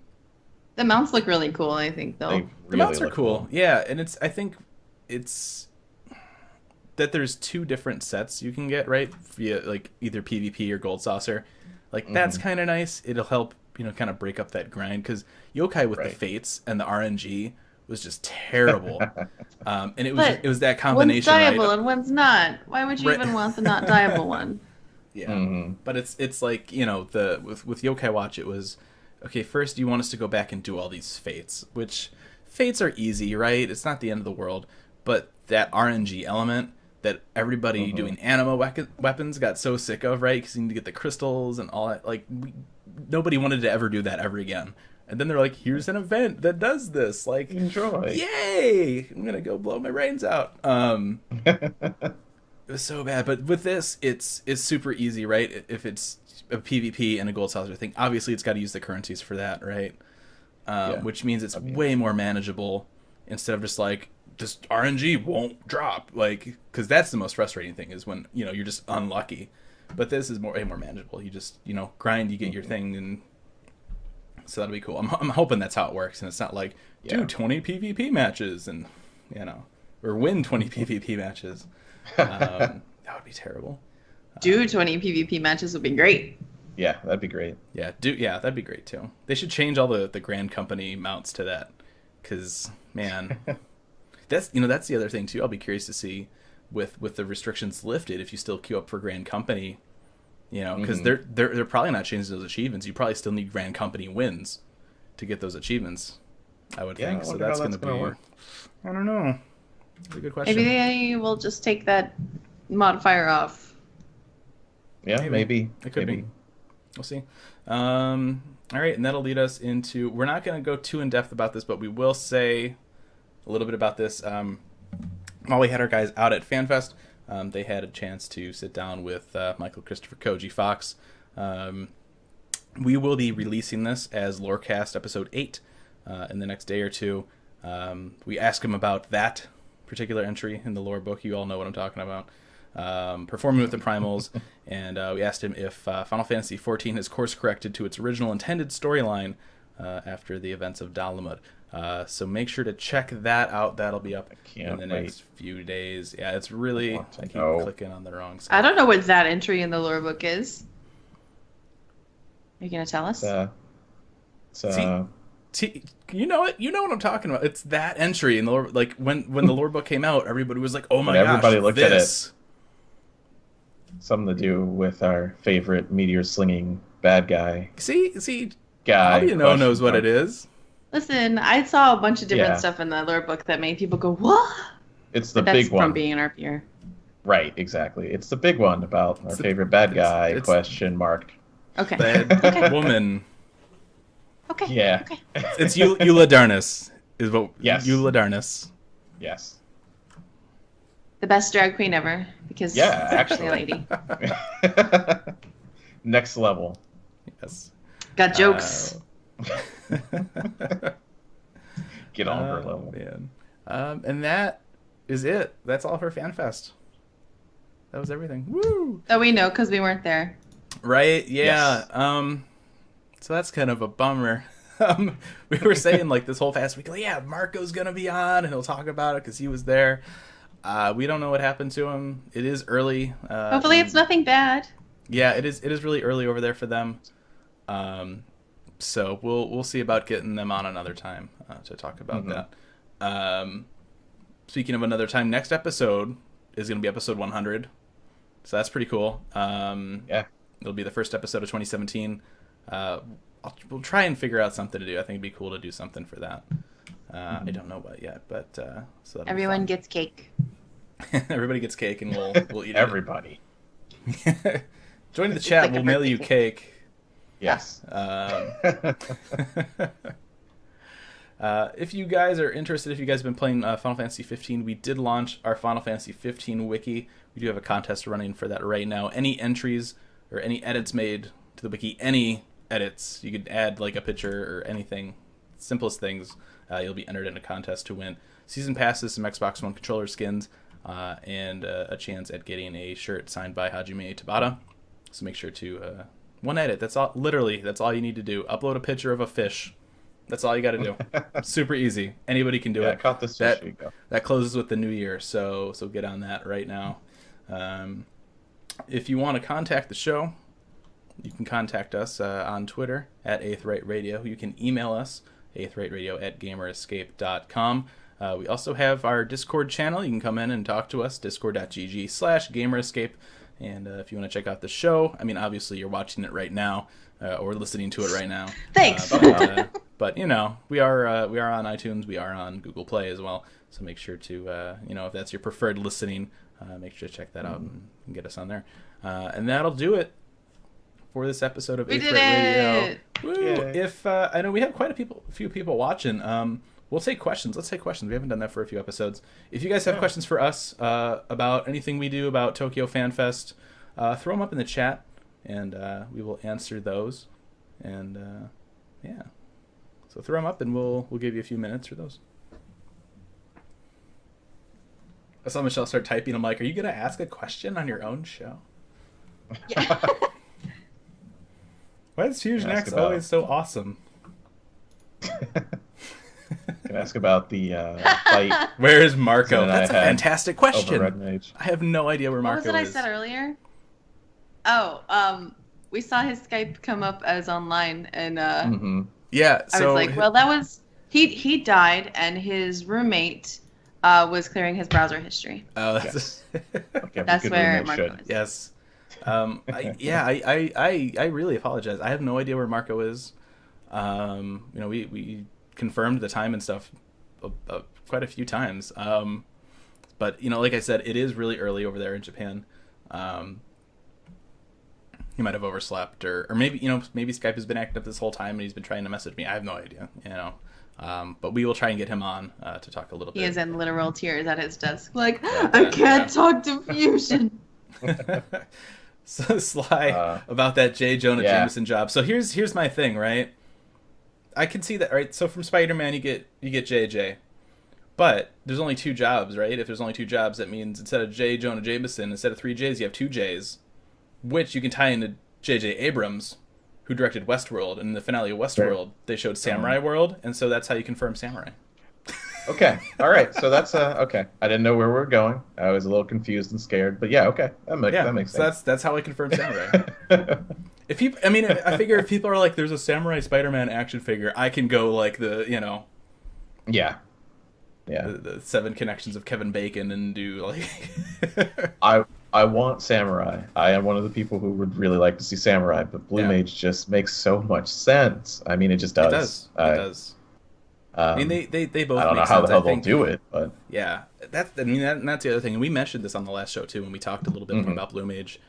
The mounts look really cool, I think, though. The mounts are cool. Yeah, and I think it's that there's 2 different sets you can get, right? Via like either PvP or Gold Saucer. Like that's kind of nice. It'll help, kind of break up that grind because Yokai with the Fates and the RNG was just terrible. And it was that combination. One's dieable right? and one's not. Why would you even want the not dieable one? Yeah, but it's like with Yokai Watch it was okay. First, you want us to go back and do all these Fates, which Fates are easy, right? It's not the end of the world, but that RNG element that everybody doing anima weapons got so sick of, right? Because you need to get the crystals and all that. Like, nobody wanted to ever do that ever again. And then they're like, here's an event that does this. Like, enjoy. Yay! I'm going to go blow my brains out. It was so bad. But with this, it's super easy, right? If it's a PvP and a Gold Saucer thing, obviously it's got to use the currencies for that, right? Which means it's way more manageable instead of just like, just RNG won't drop, like, because that's the most frustrating thing is when you're just unlucky. But this is way more manageable. You just grind, you get your thing, and so that'll be cool. I'm hoping that's how it works, and it's not like do 20 PvP matches and or win 20 PvP matches. That would be terrible. Do 20 PvP matches would be great. Yeah, that'd be great. Yeah, that'd be great too. They should change all the Grand Company mounts to that, because man. That's the other thing too. I'll be curious to see with the restrictions lifted if you still queue up for Grand Company, because they're probably not changing those achievements. You probably still need Grand Company wins to get those achievements, I would think. So that's going to be. Work. I don't know. That's a good question. Maybe they will just take that modifier off. Yeah, maybe. It could be. We'll see. All right, and that'll lead us into. We're not going to go too in depth about this, but we will say a little bit about this. While we had our guys out at FanFest, they had a chance to sit down with Michael Christopher Koji Fox. We will be releasing this as Lorecast Episode 8 in the next day or two. We asked him about that particular entry in the lore book. You all know what I'm talking about. Performing with the Primals, and we asked him if Final Fantasy XIV has course corrected to its original intended storyline after the events of Dalamud. So make sure to check that out. That'll be up in the next few days. Yeah, it's really... I keep clicking on the wrong side. I don't know what that entry in the lore book is. Are you going to tell us? See, you know it. You know what I'm talking about. It's that entry in the lore. Like, when the lore book came out, everybody was like, oh my gosh, everybody looked this. At it. Something to do with our favorite meteor-slinging bad guy. See, guy. How do you know knows what it is? Listen, I saw a bunch of different stuff in the lore book that made people go, what? It's the big one. From being an RPer. Right, exactly. It's the big one about our favorite bad guy, question mark. Okay. Bad woman. Okay. Yeah. Okay. It's Eula Darnus. Is what? Yes. Eula Darnus. Yes. The best drag queen ever, because it's actually a lady. Next level. Yes. Got jokes. Get on her level. Man. And that is it. That's all for FanFest. That was everything. Woo! Oh, we know because we weren't there. Right? Yeah. Yes. So that's kind of a bummer. We were saying like this whole past week, like, yeah, Marco's gonna be on and he'll talk about it because he was there. We don't know what happened to him. It is early. Hopefully, it's nothing bad. Yeah, it is. It is really early over there for them. So we'll see about getting them on another time to talk about that. Speaking of another time, next episode is going to be episode 100. So that's pretty cool. Yeah. It'll be the first episode of 2017. We'll try and figure out something to do. I think it'd be cool to do something for that. I don't know what yet, but so everyone gets cake. Everybody gets cake, and we'll eat Everybody. it. Join the chat. Like We'll a mail birthday you cake. cake. Yes. If you guys are interested, if you guys have been playing Final Fantasy 15, we did launch our Final Fantasy 15 wiki. We do have a contest running for that right now. Any entries or any edits made to the wiki, any edits, you could add like a picture or anything, simplest things, you'll be entered in a contest to win season passes, some Xbox One controller skins, and a chance at getting a shirt signed by Hajime Tabata. So make sure to one edit. That's all. Literally, that's all you need to do. Upload a picture of a fish. That's all you got to do. Super easy. Anybody can do it. Caught this fish. There you go. That closes with the new year, so get on that right now. If you want to contact the show, you can contact us on Twitter at Aetheryte Radio. You can email us, aetheryteradio@gamerescape.com. We also have our Discord channel. You can come in and talk to us, discord.gg/gamerescape. And if you want to check out the show, I mean, obviously you're watching it right now or listening to it right now. Thanks. But you know, we are on iTunes. We are on Google Play as well. So make sure to if that's your preferred listening, make sure to check that out and get us on there. And that'll do it for this episode of Aetheryte Radio. Woo! If I know we have quite a few people watching. We'll take questions. Let's take questions. We haven't done that for a few episodes. If you guys have questions for us about anything we do about Tokyo Fan Fest, throw them up in the chat, and we will answer those. And yeah, so throw them up, and we'll give you a few minutes for those. I saw Michelle start typing. I'm like, are you gonna ask a question on your own show? Yeah. Why is Fusion X always so awesome? Can I ask about the fight? Where is Marco? That's a fantastic question. Red Mage. I have no idea where Marco is. What was it I said earlier? Oh, we saw his Skype come up as online, and yeah. So I was like, well, that was he died, and his roommate was clearing his browser history. Oh, that's Okay, that's where Marco is. Yes. I really apologize. I have no idea where Marco is. We confirmed the time and stuff quite a few times. But like I said, it is really early over there in Japan. He might have overslept, or maybe maybe Skype has been acting up this whole time and he's been trying to message me. I have no idea. But we will try and get him on to talk a little bit. He is in literal tears at his desk, like, I can't talk to Fusion. So Sly, about that J. Jonah Jameson job. So here's my thing, right? I can see that, right? So from Spider-Man, you get JJ, but there's only 2 jobs, right? If there's only 2 jobs, that means instead of J. Jonah Jameson, instead of 3 J's, you have 2 J's, which you can tie into J.J. Abrams, who directed Westworld. And in the finale of Westworld, they showed Samurai World, and so that's how you confirm Samurai. Okay, all right. So that's okay. I didn't know where we were going. I was a little confused and scared, but yeah, okay, that makes sense. So that's how I confirm Samurai. If people, I figure if people are like, "There's a Samurai Spider-Man action figure," I can go like the the 7 connections of Kevin Bacon and do like. I want Samurai. I am one of the people who would really like to see Samurai, but Blue Mage just makes so much sense. I mean, it just does. It does. They both. I don't know how the hell they'll do it, but yeah, that's the other thing. And we mentioned this on the last show too when we talked a little bit more about Blue Mage.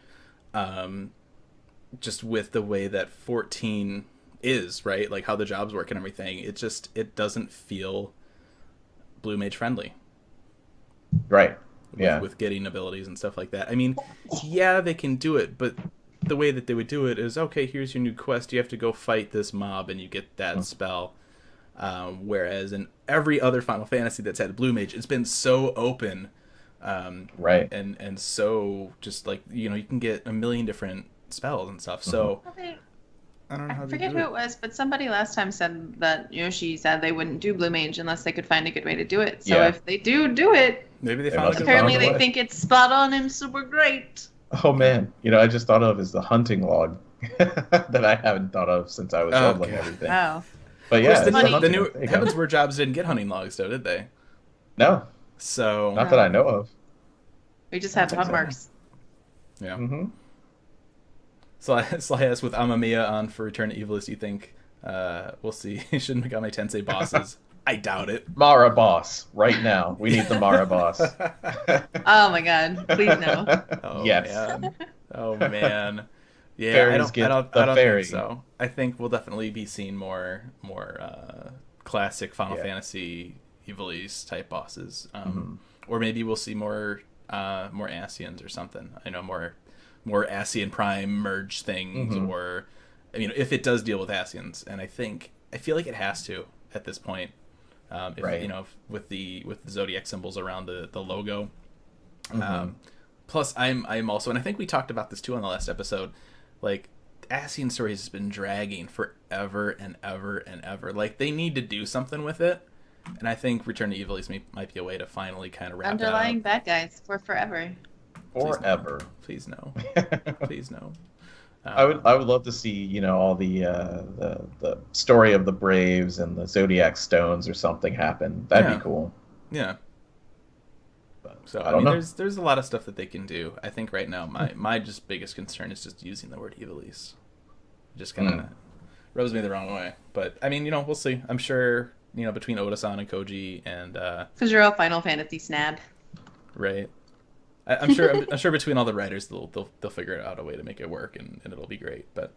Just with the way that 14 is, right? Like how the jobs work and everything. It doesn't feel Blue Mage friendly. Right. With getting abilities and stuff like that. I mean, yeah, they can do it, but the way that they would do it is, okay, here's your new quest. You have to go fight this mob and you get that spell. Whereas in every other Final Fantasy that's had Blue Mage, it's been so open, right, and so just like you can get a million different spells and stuff. So I don't know how I they forget do who it was, but somebody last time said that Yoshi said they wouldn't do Blue Mage unless they could find a good way to do it. So if they do it, maybe they found a good apparently way. they think it's spot on and super great. Oh man, I just thought of is the hunting log that I haven't thought of since I was leveling everything. Wow. But yeah, the new Heavensward jobs didn't get hunting logs though, did they? No. So not that I know of. We just have hunt marks. Yeah. Mm-hmm. So I asked with Amamiya on for Return to Evilus, do you think we'll see Shin Megami Tensei bosses? I doubt it. Mara boss, right now. We need the Mara boss. Oh my god, please no. Oh, yes. Man. Oh man. Yeah, Fairies I don't fairy. think so. I think we'll definitely be seeing more classic Final Fantasy Ivalice type bosses, or maybe we'll see more Ascians or something. I know more Ascian Prime merge things, or if it does deal with Ascians, and I feel like it has to at this point. With the zodiac symbols around the logo. Plus, I'm also, and I think we talked about this too on the last episode. Like, Ascian Stories has been dragging forever and ever and ever. Like, they need to do something with it, and I think Return to Evilus might be a way to finally kind of wrap Underlying that up. bad guys for forever. Forever. Please no. Please no. I would love to see all the story of the Braves and the Zodiac Stones or something happen. That'd be cool. Yeah. So I mean, there's a lot of stuff that they can do. I think right now my just biggest concern is just using the word Ivalice. Just kind of rubs me the wrong way. But I mean, we'll see. I'm sure between Oda-san and Koji and because you're a Final Fantasy snab, right? I'm sure between all the writers they'll figure out a way to make it work and it'll be great. But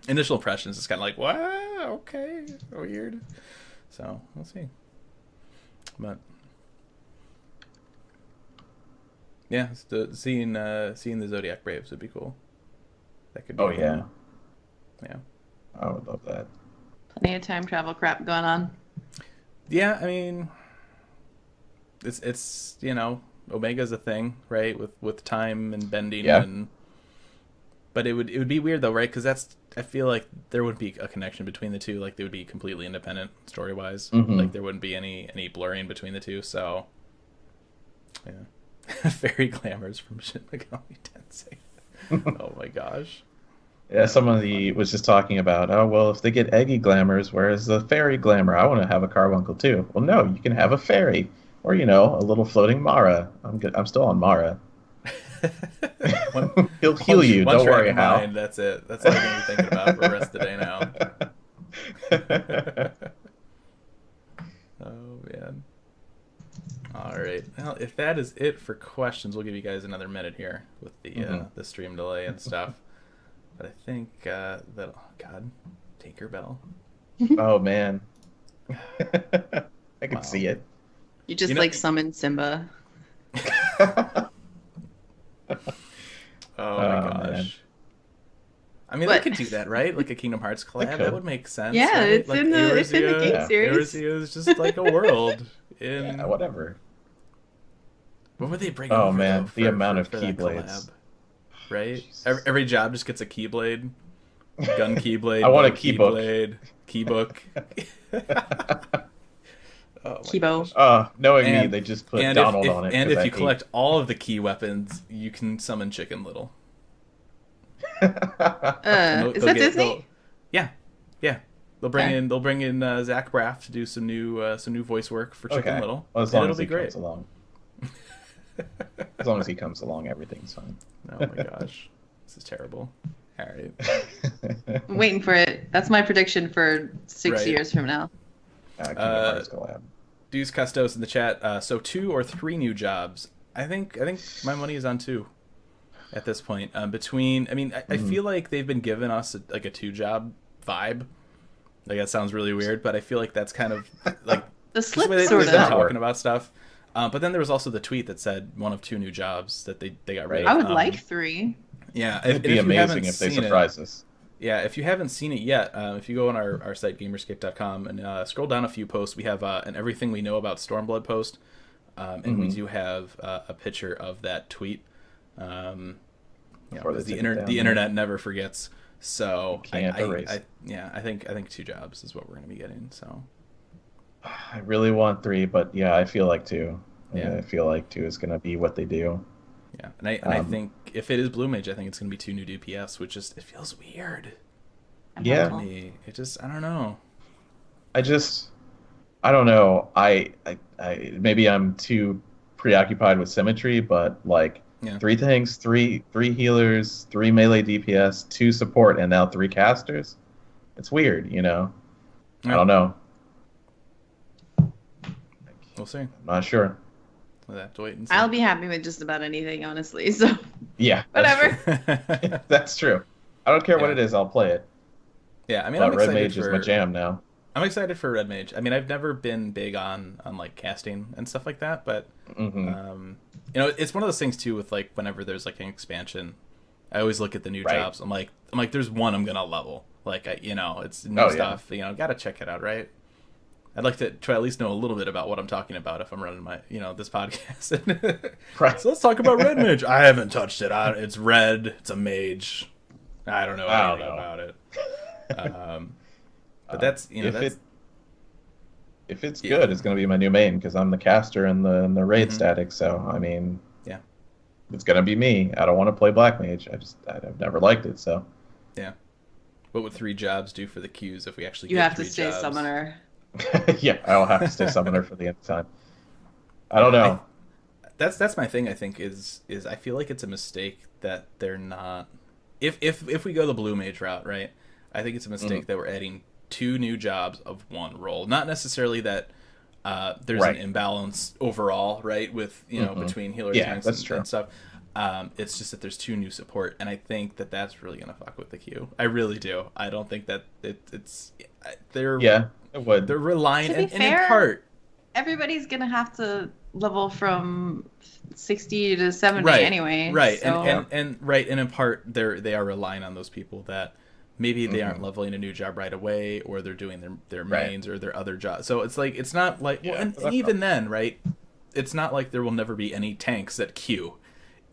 initial impressions is kind of like, wow, okay, weird. So we'll see. But yeah, seeing the Zodiac Braves would be cool. That could be cool. Yeah. Yeah. I would love that. Plenty of time travel crap going on. Yeah, I mean, it's Omega's a thing, right? With time and bending, but it would be weird though, right? Because I feel like there wouldn't be a connection between the two. Like they would be completely independent story wise. Like there wouldn't be any blurring between the two. So yeah, fairy glamours from Shin Megami Tensei. Oh my gosh. Yeah, somebody was just talking about, oh well, if they get eggy glamours, where's the fairy glamour? I want to have a carbuncle too. Well, no, you can have a fairy. Or, a little floating Mara. I'm good. I'm still on Mara. He'll heal you. Don't worry, Hal. Mind, that's it. That's all I'm going to be thinking about for the rest of the day now. Oh, man. All right. Well, if that is it for questions, we'll give you guys another minute here with the stream delay and stuff. But I think that... Oh, God. Tinkerbell. Oh, man. I can see it. You just summon Simba. Oh my gosh. Man. I mean, they could do that, right? Like a Kingdom Hearts collab. That would make sense. Yeah, right? it's, like in the game series. Eorzea is just like a world. Whatever. What would they bring over, though, man, the amount of for keyblades. Right? Every job just gets a keyblade. Gun keyblade. I want a keybook. Keybook. Oh, Kibo. Knowing me, they just put Donald on it. And if you collect all of the key weapons, you can summon Chicken Little. Is that Disney? Yeah. They'll bring in Zach Braff to do some new voice work for Chicken Little. Well, as long as he comes along. As long as he comes along, everything's fine. Oh my gosh, this is terrible. All right. I'm waiting for it. That's my prediction for 6 years from now. Kingdom Hearts collab. Deuce Custos in the chat. So 2 or 3 new jobs. I think my money is on 2 at this point. I feel like they've been giving us a 2-job vibe. Like that sounds really weird, but I feel like that's kind of like the slip sort of talking about stuff. But then there was also the tweet that said 1 of 2 new jobs that they got rid of. I would like 3. Yeah, it'd be amazing if they surprise us. Yeah, if you haven't seen it yet, if you go on our site, gamerscape.com, and scroll down a few posts, we have an Everything We Know About Stormblood post, and we do have a picture of that tweet. The internet never forgets. So I think 2 jobs is what we're going to be getting. So I really want 3, but yeah, I feel like 2. Yeah. I feel like 2 is going to be what they do. Yeah, and I think if it is Blue Mage, I think it's going to be 2 new DPS, which just, it feels weird. Yeah. To me. It just, I don't know. I don't know. I maybe I'm too preoccupied with symmetry, but like 3 tanks, 3 healers, 3 melee DPS, 2 support, and now 3 casters. It's weird, you know. I don't know. We'll see. I'm not sure. We'll have to wait and see. I'll be happy with just about anything, honestly. So yeah, whatever. That's true. I don't care what it is. I'll play it. Yeah, I mean, but Red Mage is my jam now. I'm excited for Red Mage. I mean, I've never been big on like casting and stuff like that, but it's one of those things too with like whenever there's like an expansion, I always look at the new jobs. I'm like, there's one I'm gonna level. Like, it's new stuff. Yeah. Gotta check it out, right? I'd like to at least know a little bit about what I'm talking about if I'm running my, this podcast. Right. So let's talk about Red Mage. I haven't touched it. It's red. It's a mage. I don't know anything about it. But that's, if it's good, it's going to be my new main because I'm the caster and the raid static. So, I mean, it's going to be me. I don't want to play Black Mage. I've never liked it. So, yeah. What would 3 jobs do for the queues if we actually you get have to stay jobs? Summoner. Yeah, I'll have to stay Summoner for the end of time. I don't know. That's my thing. I think is I feel like it's a mistake that they're not. If we go the Blue Mage route, right? I think it's a mistake that we're adding 2 new jobs of 1 role. Not necessarily that there's an imbalance overall, right? With between healers, tanks, and stuff. It's just that there's 2 new support, and I think that that's really gonna fuck with the queue. I really do. I don't think that it's they're it would. They're relying to be fair, in part. Everybody's gonna have to level from 60 to 70 anyway. Right, so. and in part they are relying on those people that maybe they aren't leveling a new job right away, or they're doing their mains or their other jobs. So it's like it's not like and even then, right? It's not like there will never be any tanks that queue.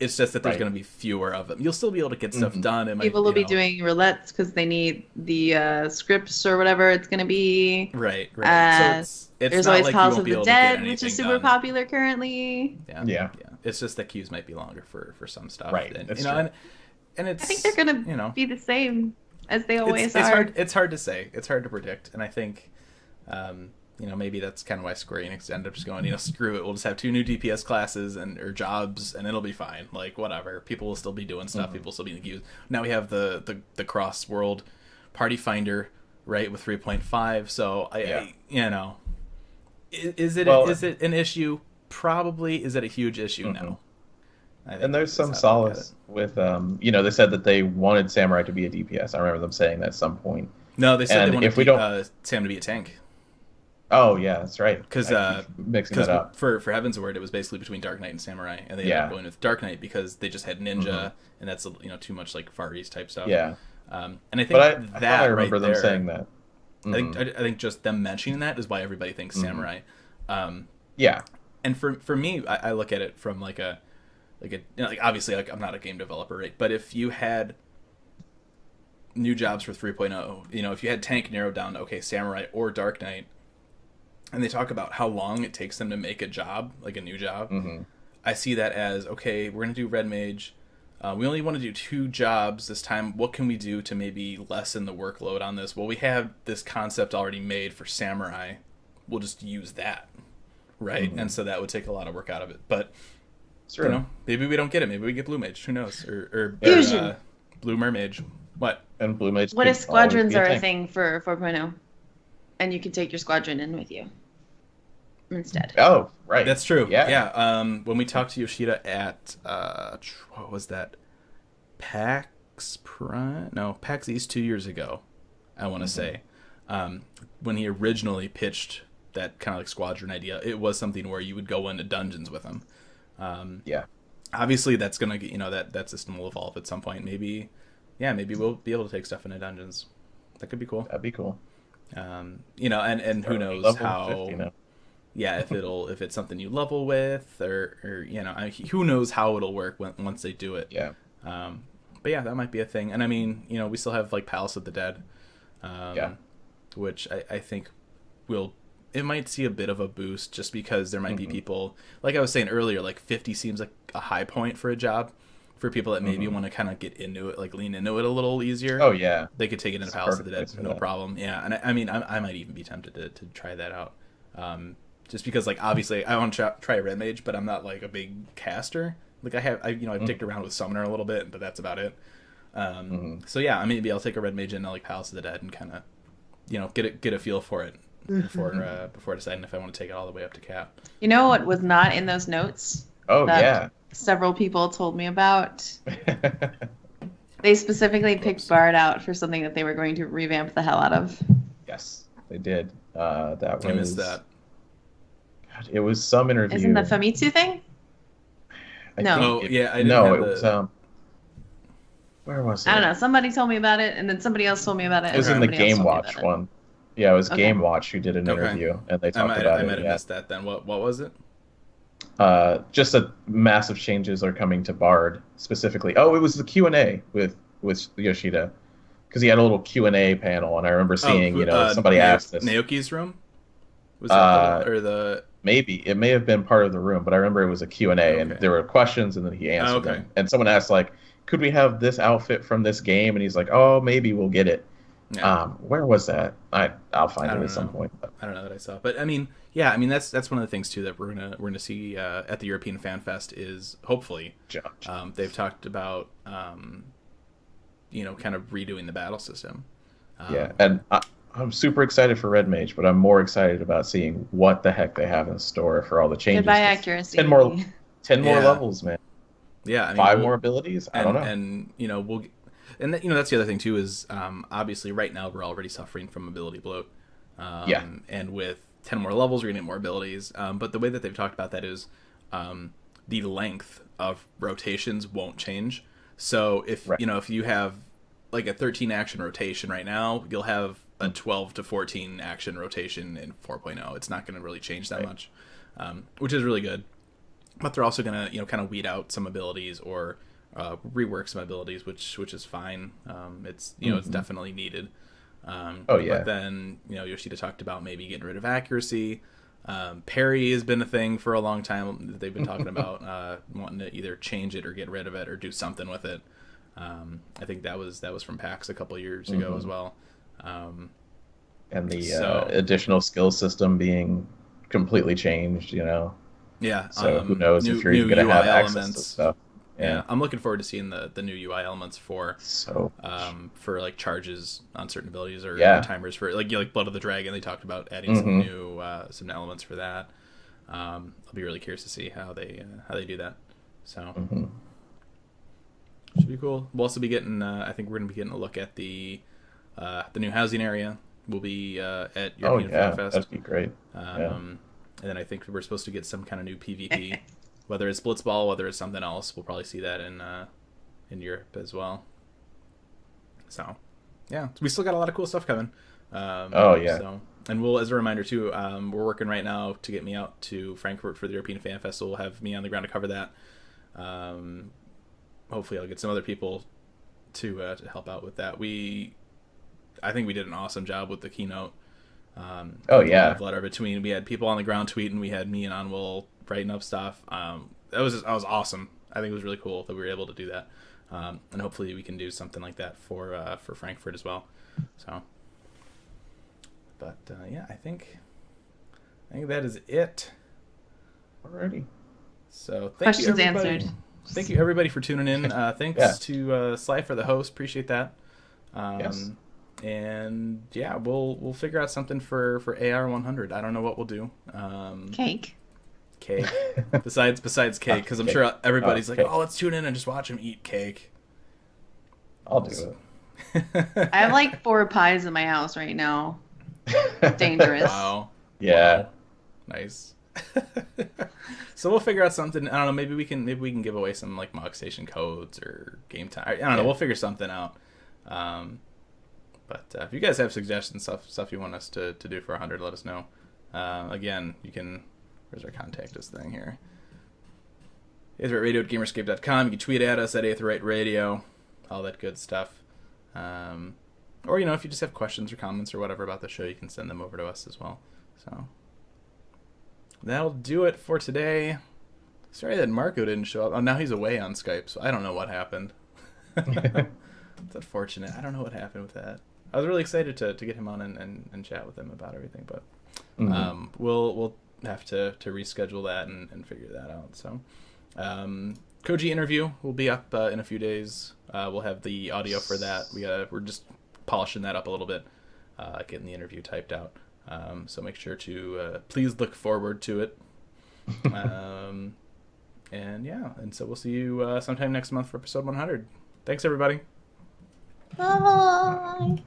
It's just that there's going to be fewer of them. You'll still be able to get stuff done. People will be doing roulettes because they need the scripts or whatever it's going to be. Right. So it's there's not always like Calls you of won't be the able Dead, to get which is anything super done. popular currently. Yeah. It's just that queues might be longer for some stuff. Right. And, That's true. And it's. I think they're going to be the same as they always are. It's hard to say. It's hard to predict. And I think, maybe that's kind of why Square Enix ended up just going, screw it. We'll just have 2 new DPS classes or jobs, and it'll be fine. Like, whatever. People will still be doing stuff. People will still be in the queues. Now we have the cross-world party finder, right, with 3.5. So, is it an issue? Probably. Is it a huge issue? No. And there's some solace with, they said that they wanted Samurai to be a DPS. I remember them saying that at some point. No, they said they wanted Sam to be a tank. Oh yeah, that's right. Because mixing that up for Heaven's Word, it was basically between Dark Knight and Samurai, and they ended up going with Dark Knight because they just had Ninja, and that's too much like Far East type stuff. Yeah. And I think I remember them saying that. I think just them mentioning that is why everybody thinks Samurai. Yeah. And for me, I look at it from like obviously I'm not a game developer, right? But if you had new jobs for 3.0, if you had tank narrowed down to Samurai or Dark Knight. And they talk about how long it takes them to make a job, like a new job. I see that as, we're going to do Red Mage. We only want to do 2 jobs this time. What can we do to maybe lessen the workload on this? Well, we have this concept already made for Samurai. We'll just use that, right? And so that would take a lot of work out of it. But, maybe we don't get it. Maybe we get Blue Mage. Who knows? Or Blue Mermage. What? And Blue Mage. What if squadrons are a thing for 4.0? And you can take your squadron in with you instead. Oh, right. That's true. Yeah. When we talked to Yoshida at what was that? PAX Prime? No, PAX East 2 years ago, I want to say. When he originally pitched that kind of like squadron idea, it was something where you would go into dungeons with him. Yeah. Obviously that's going to that system will evolve at some point. Maybe yeah, maybe we'll be able to take stuff into dungeons. That could be cool. That'd be cool. You know, and who knows level how? 50 now. Yeah, if it's something you level with, or you know, who knows how it'll work once they do it. Yeah. But yeah, that might be a thing. And I mean, you know, we still have like Palace of the Dead, which I think it might see a bit of a boost just because there might be people, like I was saying earlier, like 50 seems like a high point for a job for people that maybe want to kind of get into it, like lean into it a little easier. Oh yeah, they could take it into Palace of the Dead, no problem. Yeah, and I mean, I might even be tempted to try that out. Just because, like, obviously I want to try Red Mage, but I'm not like a big caster. Like I've dicked around with Summoner a little bit, but that's about it. So yeah, maybe I'll take a Red Mage into like Palace of the Dead and kind of, you know, get a feel for it before deciding if I want to take it all the way up to cap. You know what was not in those notes? Oh yeah. Several people told me about. They specifically picked Bard out for something that they were going to revamp the hell out of. Yes, they did. That was. I missed that. God, it was some interview. Isn't the Famitsu thing? I didn't know it was. Where was it? I don't know. Somebody told me about it, and then somebody else told me about it. It was in the Game Watch one. Yeah, it was Game Watch who did an interview, and they talked about it. I might have missed that then. What was it? Just that massive changes are coming to Bard specifically. Oh, it was the Q&A with Yoshida, because he had a little Q&A panel, and I remember seeing somebody asked this. Naoki's room? Was that or the? Maybe it may have been part of the room, but I remember it was a Q&A, and there were questions, and then he answered them. And someone asked like, "Could we have this outfit from this game?" And he's like, "Oh, maybe we'll get it." Yeah. Where was that? I'll find it at some point. But. I don't know that I saw, but I mean, yeah, I mean that's one of the things too that we're gonna see at the European Fan Fest is hopefully they've talked about kind of redoing the battle system. And I'm super excited for Red Mage, but I'm more excited about seeing what the heck they have in store for all the changes. Goodbye accuracy. 10 more levels, man. Yeah, I mean, 5 more abilities. I don't know. And we'll. And that's the other thing too is obviously right now we're already suffering from ability bloat. And with 10 more levels, we're gonna get more abilities. But the way that they've talked about that is the length of rotations won't change. So if you have like a 13 action rotation right now, you'll have a 12 to 14 action rotation in 4.0. It's not going to really change that much, which is really good. But they're also going to kind of weed out some abilities or rework some abilities, which is fine. It's it's definitely needed. But then Yoshida talked about maybe getting rid of accuracy. Parry has been a thing for a long time. They've been talking about wanting to either change it or get rid of it or do something with it. I think that was from PAX a couple of years ago as well. And the additional skill system being completely changed, Yeah. So who knows if you're even going to have access to stuff. Yeah, I'm looking forward to seeing the new UI elements for like charges on certain abilities or timers for like Blood of the Dragon. They talked about adding some new some elements for that. I'll be really curious to see how they do that. So should be cool. We'll also be getting. I think we're going to be getting a look at the new housing area. We'll be at European Fan Fest. That'd be great. And then I think we're supposed to get some kind of new PvP. Whether it's Blitzball, whether it's something else, we'll probably see that in Europe as well. So, yeah, we still got a lot of cool stuff coming. So, and we'll, as a reminder too, we're working right now to get me out to Frankfurt for the European Fan Fest. We'll have me on the ground to cover that. Hopefully, I'll get some other people to help out with that. I think we did an awesome job with the keynote. Letter between we had people on the ground tweeting, we had me and Anwil writing up stuff. That was awesome. I think it was really cool that we were able to do that, and hopefully we can do something like that for Frankfurt as well. So, but I think that is it. Alrighty. So questions answered. Thank you everybody for tuning in. Thanks to Sly for the host. Appreciate that. Yes. And we'll figure out something for AR 100. I don't know what we'll do. Cake. Besides cake, because I'm sure everybody's like, oh, let's tune in and just watch him eat cake. I'll do it. I have like 4 pies in my house right now. Dangerous. Wow. Yeah. Wow. Nice. So we'll figure out something. I don't know. Maybe we can give away some like Mog Station codes or game time. I don't know. We'll figure something out. But if you guys have suggestions, stuff you want us to do for 100, let us know. Again, you can. Where's our contact us thing here? Aetheryte Radio at Gamerscape.com. You can tweet at us at Aetheryte Radio. All that good stuff. Or if you just have questions or comments or whatever about the show, you can send them over to us as well. So that'll do it for today. Sorry that Marco didn't show up. Oh, now he's away on Skype, so I don't know what happened. It's unfortunate. I don't know what happened with that. I was really excited to get him on and chat with him about everything, but we'll have to reschedule that and figure that out. So Koji interview will be up in a few days. We'll have the audio for that. We're just polishing that up a little bit, getting the interview typed out. So make sure to please look forward to it. And so we'll see you sometime next month for episode 100. Thanks, everybody. Bye.